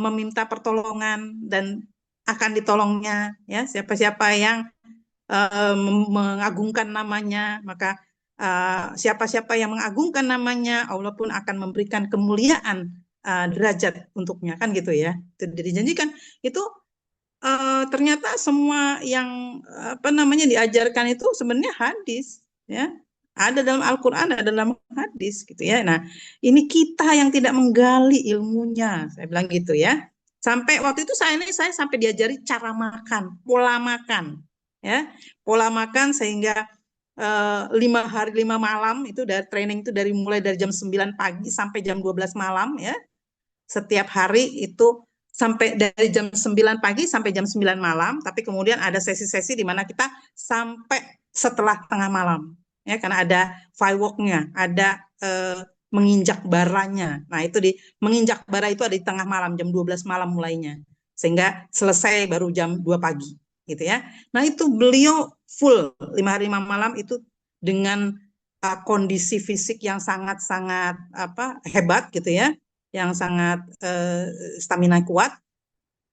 meminta pertolongan dan akan ditolongnya, ya, siapa-siapa yang mengagungkan namanya, maka siapa-siapa yang mengagungkan namanya, Allah pun akan memberikan kemuliaan derajat untuknya, kan, gitu ya. Itu dijanjikan. Itu ternyata semua yang diajarkan itu sebenarnya hadis, ya. Ada dalam Al-Quran, ada dalam hadis, gitu ya. Nah, ini kita yang tidak menggali ilmunya, saya bilang gitu, ya. Sampai waktu itu saya sampai diajari cara makan, pola makan, ya, pola makan sehingga 5 hari 5 malam itu dari training itu mulai dari jam 9 pagi sampai jam 12 malam, ya. Setiap hari itu sampai dari jam 9 pagi sampai jam 9 malam, tapi kemudian ada sesi-sesi di mana kita sampai setelah tengah malam, ya, karena ada fireworknya, ada menginjak baranya. Nah, itu menginjak bara itu ada di tengah malam, jam 12 malam mulainya. Sehingga selesai baru jam 2 pagi, gitu ya. Nah, itu beliau full 5 hari 5 malam itu dengan kondisi fisik yang sangat-sangat hebat, gitu ya, yang sangat stamina kuat.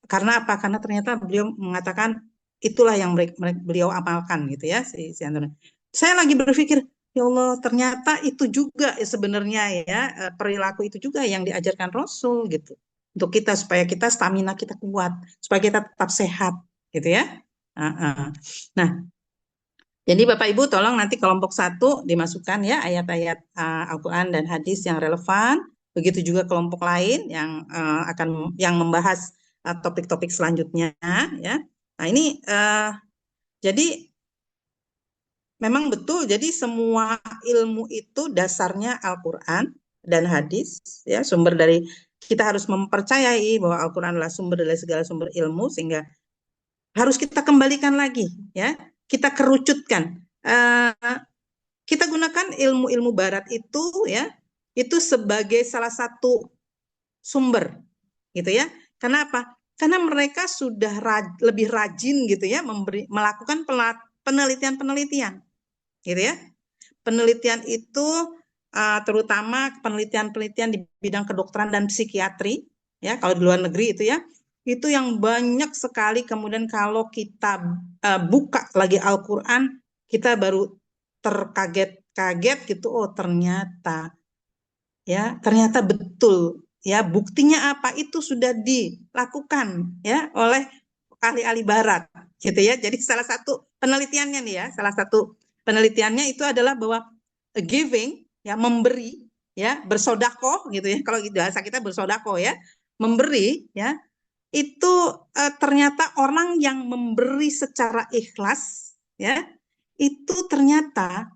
Karena apa? Karena ternyata beliau mengatakan itulah yang beliau amalkan, gitu ya, si Anton. Saya lagi berpikir, ya Allah, ternyata itu juga ya sebenarnya ya perilaku itu juga yang diajarkan Rasul gitu. Untuk kita supaya kita stamina kita kuat, supaya kita tetap sehat gitu ya. Nah, jadi Bapak Ibu tolong nanti kelompok 1 dimasukkan ya ayat-ayat Al-Qur'an dan hadis yang relevan. Begitu juga kelompok lain yang akan membahas topik-topik selanjutnya ya. Nah, ini jadi memang betul, jadi semua ilmu itu dasarnya Al-Quran dan hadis, ya, sumber dari, kita harus mempercayai bahwa Al-Quran adalah sumber dari segala sumber ilmu, sehingga harus kita kembalikan lagi, ya, kita kerucutkan. Kita gunakan ilmu-ilmu barat itu, ya, itu sebagai salah satu sumber, gitu ya. Kenapa? Karena mereka sudah lebih rajin, gitu ya, melakukan penelitian-penelitian. Gitu ya. Penelitian itu terutama penelitian-penelitian di bidang kedokteran dan psikiatri, ya, kalau di luar negeri itu ya, itu yang banyak sekali. Kemudian kalau kita buka lagi Al-Quran, kita baru terkaget-kaget gitu, oh ternyata betul, ya, buktinya apa, itu sudah dilakukan ya oleh ahli-ahli barat, gitu ya. Jadi salah satu penelitiannya nih ya, salah satu penelitiannya itu adalah bahwa giving, ya, memberi, ya, bersodakoh gitu ya, kalau bahasa kita bersodakoh ya, memberi, ya, itu ternyata orang yang memberi secara ikhlas, ya, itu ternyata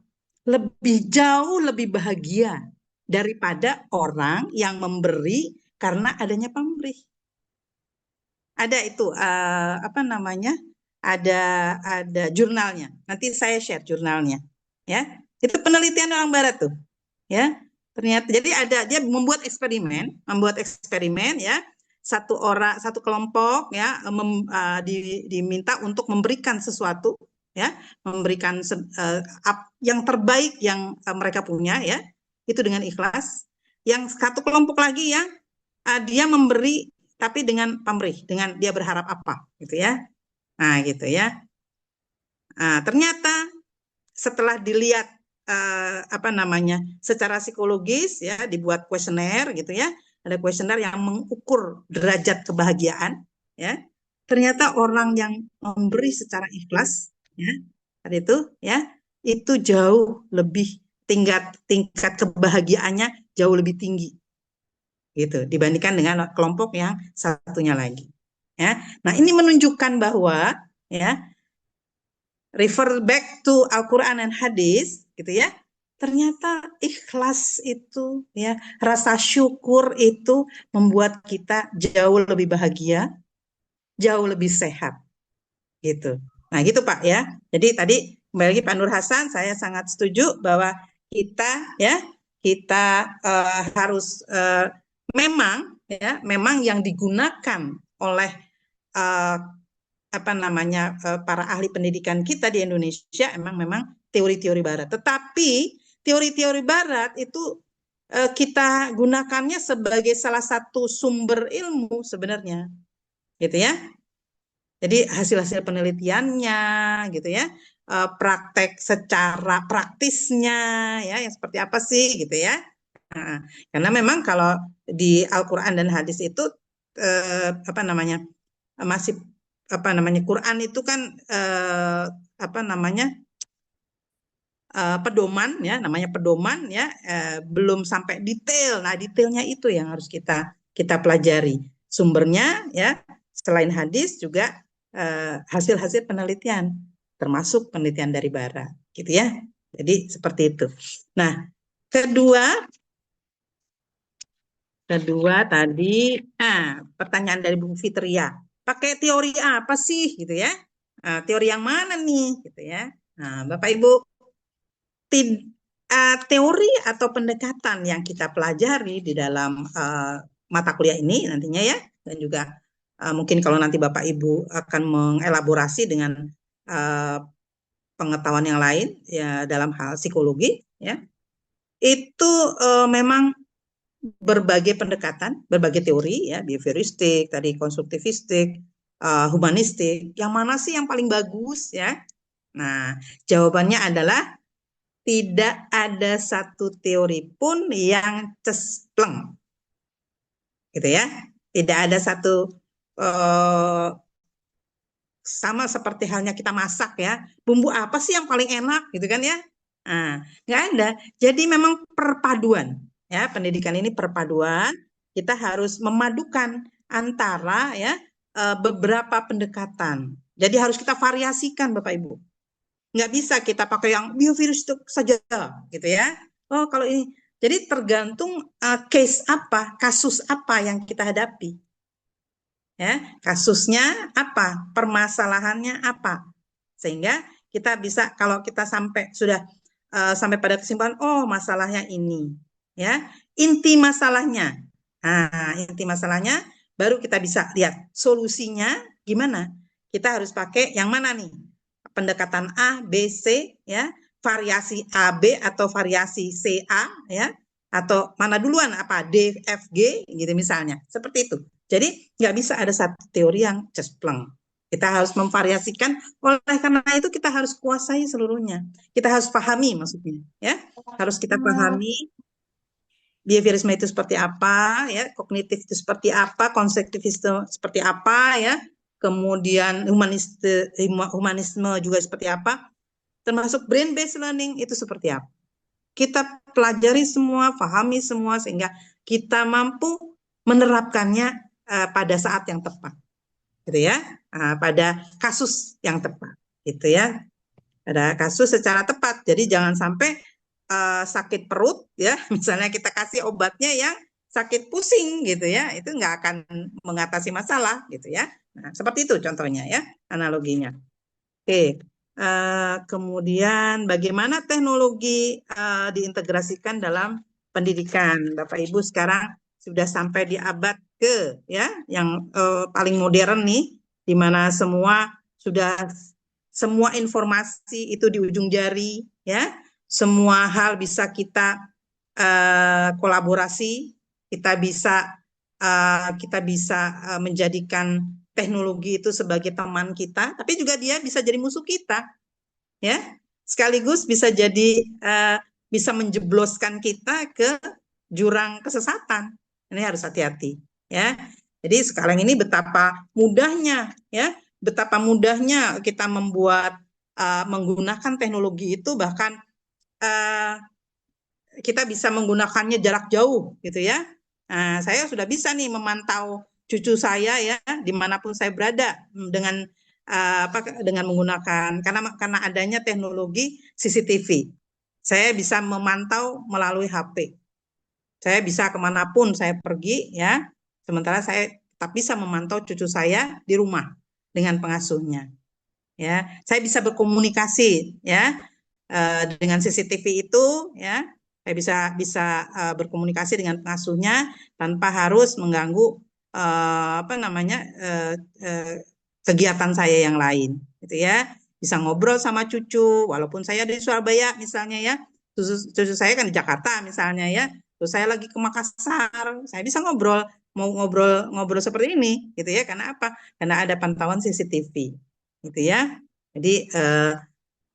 jauh lebih bahagia daripada orang yang memberi karena adanya pemberi. Ada itu ada jurnalnya. Nanti saya share jurnalnya, ya. Itu penelitian orang barat tuh, ya. Ternyata jadi dia membuat eksperimen ya. Satu kelompok ya diminta untuk memberikan sesuatu, ya, memberikan yang terbaik yang mereka punya, ya. Itu dengan ikhlas. Yang satu kelompok lagi yang dia memberi tapi dengan pamrih, dengan dia berharap apa, gitu ya. Nah, gitu ya. Nah, ternyata setelah dilihat secara psikologis, ya, dibuat kuesioner gitu ya. Ada kuesioner yang mengukur derajat kebahagiaan, ya. Ternyata orang yang memberi secara ikhlas, ya, tadi itu, ya, itu jauh lebih tingkat kebahagiaannya jauh lebih tinggi, gitu, dibandingkan dengan kelompok yang satunya lagi, ya. Nah, ini menunjukkan bahwa, ya, refer back to Al-Quran dan hadis, gitu ya, ternyata ikhlas itu, ya, rasa syukur itu membuat kita jauh lebih bahagia, jauh lebih sehat, gitu. Nah, gitu Pak, ya. Jadi tadi kembali lagi Pak Nur Hasan, saya sangat setuju bahwa kita harus memang yang digunakan oleh para ahli pendidikan kita di Indonesia memang teori-teori barat. Tetapi teori-teori barat itu kita gunakannya sebagai salah satu sumber ilmu sebenarnya, gitu ya. Jadi hasil-hasil penelitiannya, gitu ya, praktek secara praktisnya, ya, yang seperti apa sih, gitu ya. Nah, karena memang kalau di Al-Quran dan hadis itu masih Quran itu kan pedoman, ya, namanya pedoman, ya, belum sampai detail. Nah, detailnya itu yang harus kita pelajari sumbernya ya, selain hadis juga hasil-hasil penelitian, termasuk penelitian dari barat, gitu ya. Jadi seperti itu. Nah, kedua tadi, pertanyaan dari Bu Fitria, pakai teori apa sih, gitu ya? Teori yang mana nih, gitu ya? Nah, Bapak Ibu, teori atau pendekatan yang kita pelajari di dalam mata kuliah ini nantinya ya, dan juga mungkin kalau nanti Bapak Ibu akan mengelaborasi dengan pengetahuan yang lain ya dalam hal psikologi ya, itu memang berbagai pendekatan, berbagai teori ya, behavioristik, tadi konstruktivistik, humanistik, yang mana sih yang paling bagus ya? Nah, jawabannya adalah tidak ada satu teori pun yang cespleng, gitu ya. Tidak ada satu sama seperti halnya kita masak ya, bumbu apa sih yang paling enak, gitu kan ya? Nah, nggak ada. Jadi memang perpaduan ya, pendidikan ini perpaduan. Kita harus memadukan antara ya beberapa pendekatan. Jadi harus kita variasikan, Bapak Ibu. Nggak bisa kita pakai yang behavioristik saja, gitu ya. Oh, kalau ini, jadi tergantung case apa, kasus apa yang kita hadapi. Ya, kasusnya apa, permasalahannya apa, sehingga kita bisa, kalau kita sudah sampai pada kesimpulan, oh masalahnya ini, ya, inti masalahnya. Nah, inti masalahnya, baru kita bisa lihat solusinya gimana. Kita harus pakai yang mana nih? Pendekatan A, B, C, ya, variasi A, B atau variasi C, A, ya, atau mana duluan, apa D, F, G, gitu misalnya, seperti itu. Jadi nggak bisa ada satu teori yang cespleng. Kita harus memvariasikan. Oleh karena itu kita harus kuasai seluruhnya. Kita harus pahami maksudnya, ya, harus kita pahami behaviorisme itu seperti apa, ya, kognitif itu seperti apa, konstruktivisme seperti apa, ya. Kemudian humanisme juga seperti apa, termasuk brain based learning itu seperti apa. Kita pelajari semua, pahami semua, sehingga kita mampu menerapkannya pada saat yang tepat, gitu ya, pada kasus yang tepat, gitu ya, pada kasus secara tepat. Jadi jangan sampai sakit perut, ya, misalnya kita kasih obatnya yang sakit pusing, gitu ya, itu nggak akan mengatasi masalah, gitu ya. Nah, seperti itu contohnya ya, analoginya. Oke, kemudian bagaimana teknologi diintegrasikan dalam pendidikan. Bapak Ibu sekarang sudah sampai di abad ke ya, yang paling modern nih, di mana semua informasi itu di ujung jari, ya, semua hal bisa kita kolaborasi, kita bisa menjadikan teknologi itu sebagai teman kita, tapi juga dia bisa jadi musuh kita, ya. Sekaligus bisa jadi bisa menjebloskan kita ke jurang kesesatan. Ini harus hati-hati, ya. Jadi sekarang ini betapa mudahnya, ya, betapa mudahnya kita menggunakan teknologi itu, bahkan kita bisa menggunakannya jarak jauh, gitu ya. Nah, saya sudah bisa nih memantau cucu saya ya, dimanapun saya berada, dengan dengan menggunakan karena adanya teknologi CCTV. Saya bisa memantau melalui HP. Saya bisa kemanapun saya pergi ya, sementara saya tetap bisa memantau cucu saya di rumah dengan pengasuhnya. Ya, saya bisa berkomunikasi ya dengan CCTV itu ya. Saya bisa berkomunikasi dengan pengasuhnya tanpa harus mengganggu kegiatan saya yang lain, gitu ya. Bisa ngobrol sama cucu, walaupun saya di Surabaya misalnya ya, cucu saya kan di Jakarta misalnya ya, terus saya lagi ke Makassar, saya bisa ngobrol, mau ngobrol seperti ini, gitu ya. Karena apa? Karena ada pantauan CCTV, gitu ya. Jadi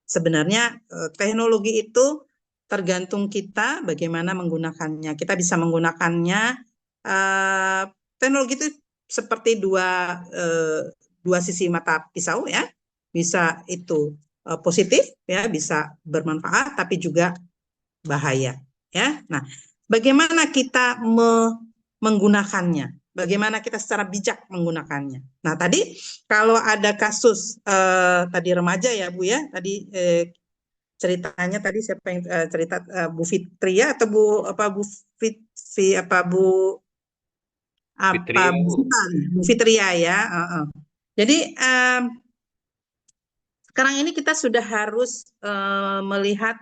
sebenarnya teknologi itu tergantung kita bagaimana menggunakannya. Kita bisa menggunakannya, teknologi itu seperti dua sisi mata pisau ya. Bisa itu positif ya, bisa bermanfaat, tapi juga bahaya ya. Nah, bagaimana kita menggunakannya bagaimana kita secara bijak menggunakannya. Nah, tadi kalau ada kasus tadi remaja ya Bu ya, tadi ceritanya tadi siapa yang cerita Bu Fitria atau Bu apa Bu Fitri apa Bu Fitria, Bu. Bu Fitria ya. Jadi sekarang ini kita sudah harus melihat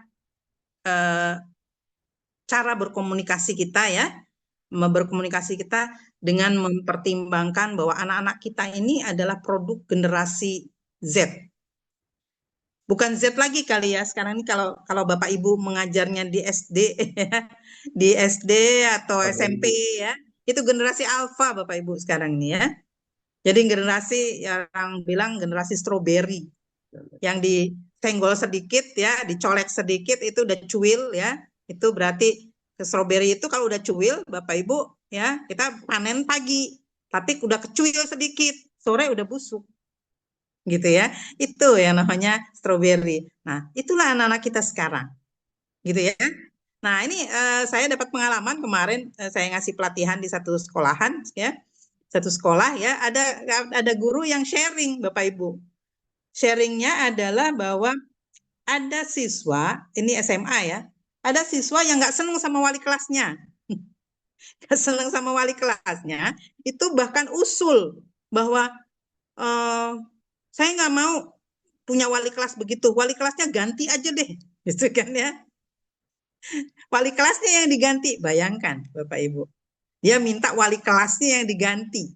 cara berkomunikasi kita ya, berkomunikasi kita dengan mempertimbangkan bahwa anak-anak kita ini adalah produk generasi Z. Bukan Z lagi kali ya, sekarang ini kalau Bapak Ibu mengajarnya di SD, di SD atau SMP ya, itu generasi alfa Bapak Ibu sekarang ini ya. Jadi generasi yang bilang generasi strawberry, yang disenggol sedikit ya, dicolek sedikit itu udah cuil ya, itu berarti strawberry itu kalau udah cuil Bapak Ibu ya, kita panen pagi, tapi udah kecuil sedikit, sore udah busuk. Gitu ya. Itu yang namanya strawberry. Nah, itulah anak-anak kita sekarang. Gitu ya. Nah, ini saya dapat pengalaman kemarin saya ngasih pelatihan di satu sekolahan ya. Satu sekolah ya, ada guru yang sharing Bapak Ibu. Sharingnya adalah bahwa ada siswa, ini SMA ya, ada siswa yang nggak senang sama wali kelasnya. Nggak senang sama wali kelasnya, itu bahkan usul bahwa saya nggak mau punya wali kelas begitu, wali kelasnya ganti aja deh, gitu kan ya. Wali kelasnya yang diganti, bayangkan Bapak Ibu. Dia minta wali kelasnya yang diganti.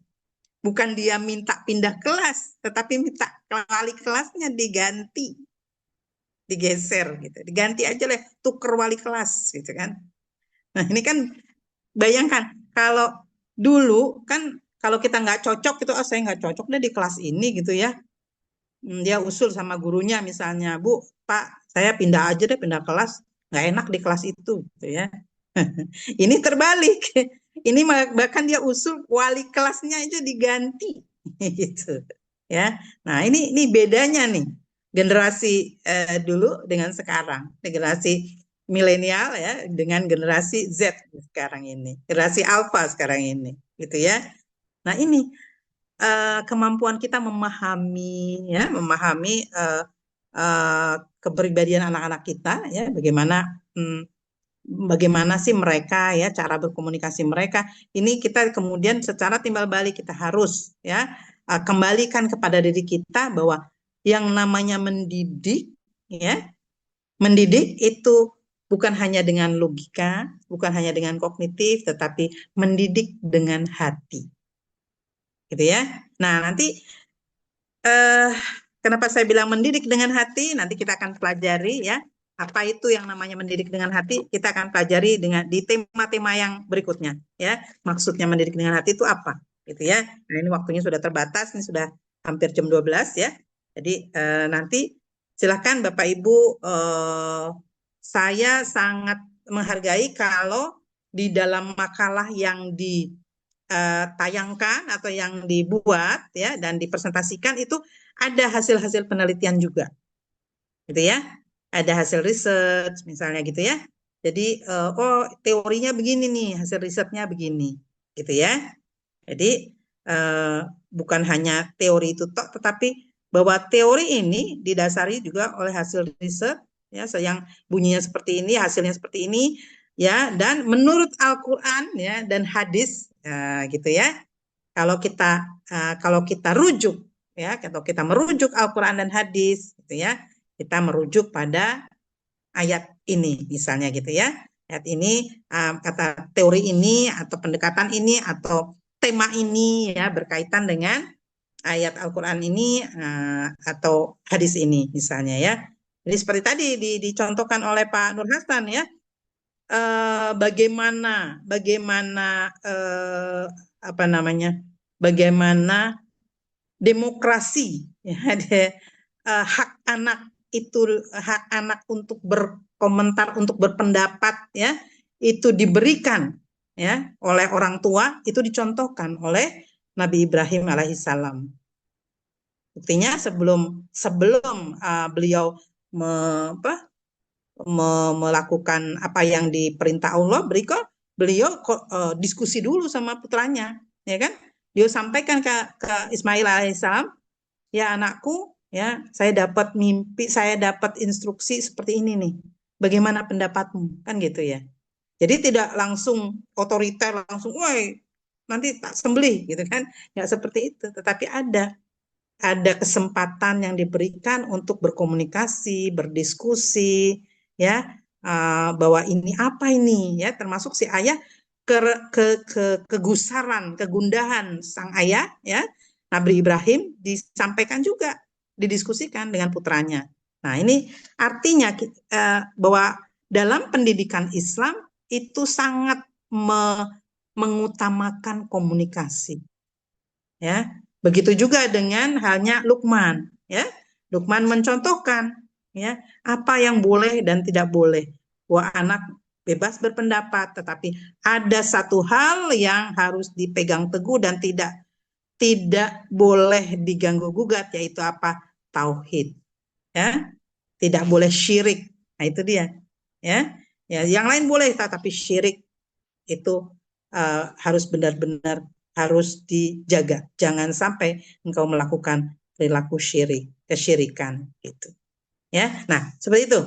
Bukan dia minta pindah kelas, tetapi minta wali kelasnya diganti. Digeser gitu. Diganti aja deh, tuker wali kelas gitu kan. Nah, ini kan bayangkan kalau dulu kan kalau kita nggak cocok gitu, saya nggak cocok deh di kelas ini gitu ya. Dia usul sama gurunya misalnya, Bu, Pak, saya pindah aja deh, pindah kelas, nggak enak di kelas itu, gitu ya. Ini terbalik, ini bahkan dia usul wali kelasnya aja diganti, gitu, ya. Nah ini bedanya nih generasi dulu dengan sekarang, generasi milenial ya dengan generasi Z sekarang ini, generasi Alpha sekarang ini, gitu ya. Nah ini kemampuan kita memahami ya, memahami kepribadian anak-anak kita ya, bagaimana sih mereka ya, cara berkomunikasi mereka. Ini kita kemudian secara timbal balik kita harus ya kembalikan kepada diri kita bahwa yang namanya mendidik ya, mendidik itu bukan hanya dengan logika, bukan hanya dengan kognitif, tetapi mendidik dengan hati. Gitu ya. Nah, nanti kenapa saya bilang mendidik dengan hati? Nanti kita akan pelajari ya. Apa itu yang namanya mendidik dengan hati? Kita akan pelajari di tema-tema yang berikutnya ya. Maksudnya mendidik dengan hati itu apa? Gitu ya. Nah, ini waktunya sudah terbatas, ini sudah hampir jam 12 ya. Jadi nanti silakan Bapak Ibu, saya sangat menghargai kalau di dalam makalah yang tayangkan atau yang dibuat ya dan dipresentasikan itu ada hasil-hasil penelitian juga, gitu ya, ada hasil riset misalnya gitu ya. Jadi oh teorinya begini nih, hasil risetnya begini, gitu ya. Jadi bukan hanya teori itu tok, tetapi bahwa teori ini didasari juga oleh hasil riset ya, yang bunyinya seperti ini, hasilnya seperti ini ya, dan menurut Al-Quran ya dan hadis gitu ya. Kalau kita rujuk ya, atau kita merujuk Al-Quran dan hadis gitu ya, kita merujuk pada ayat ini misalnya gitu ya. Ayat ini kata teori ini atau pendekatan ini atau tema ini ya berkaitan dengan ayat Al-Quran ini atau hadis ini misalnya ya. Jadi seperti tadi dicontohkan oleh Pak Nur Hasan ya, bagaimana apa namanya, bagaimana demokrasi ya, hak anak itu, hak anak untuk berkomentar, untuk berpendapat ya, itu diberikan ya oleh orang tua, itu dicontohkan oleh Nabi Ibrahim alaihissalam. Buktinya sebelum beliau melakukan apa yang diperintah Allah, beliau diskusi dulu sama putranya ya kan? Dia sampaikan ke Ismail alaihissalam, ya anakku, ya saya dapat mimpi, saya dapat instruksi seperti ini nih. Bagaimana pendapatmu? Kan gitu ya. Jadi tidak langsung otoriter, langsung, woi nanti tak sembelih gitu kan? Nggak seperti itu. Tetapi ada kesempatan yang diberikan untuk berkomunikasi, berdiskusi, ya bahwa ini apa ini, ya termasuk si ayah kegusaran, kegundahan sang ayah, ya Nabi Ibrahim disampaikan juga, didiskusikan dengan putranya. Nah ini artinya bahwa dalam pendidikan Islam itu sangat mengutamakan komunikasi, ya. Begitu juga dengan halnya Lukman, ya. Lukman mencontohkan, ya, apa yang boleh dan tidak boleh. Bahwa anak bebas berpendapat, tetapi ada satu hal yang harus dipegang teguh dan tidak boleh diganggu gugat, yaitu apa? Tauhid, ya. Tidak boleh syirik. Nah, itu dia, ya. Ya, yang lain boleh, tetapi syirik itu harus benar-benar harus dijaga. Jangan sampai engkau melakukan perilaku kesyirikan gitu. Ya. Nah, seperti itu.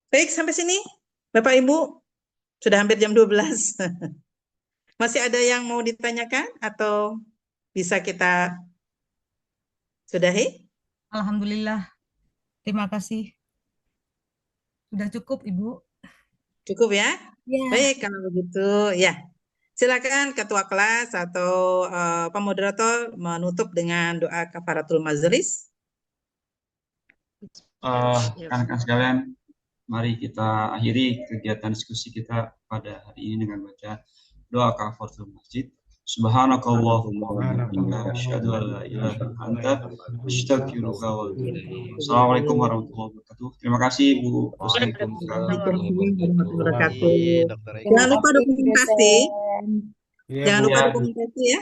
Baik, sampai sini Bapak Ibu sudah hampir jam 12. Masih ada yang mau ditanyakan atau bisa kita sudahi? Alhamdulillah. Terima kasih. Sudah cukup, Ibu. Cukup ya? Ya. Baik, kalau begitu ya. Silakan ketua kelas atau pemoderator menutup dengan doa kafaratul majelis. Rekan-rekan sekalian, mari kita akhiri kegiatan diskusi kita pada hari ini dengan baca doa kafaratul masjid. Subhanakallahumma wa bihamdika asyhadu an la ilaha illa anta astaghfiruka wa atubu ilaik. Assalamualaikum warahmatullahi wabarakatuh. Terima kasih Bu. Waalaikumsalam warahmatullahi wabarakatuh. Dr. Eka. Jangan lupa dokumentasi. dosen. Jangan lupa Ya. dokumentasi ya.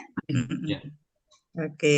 Ya. Oke.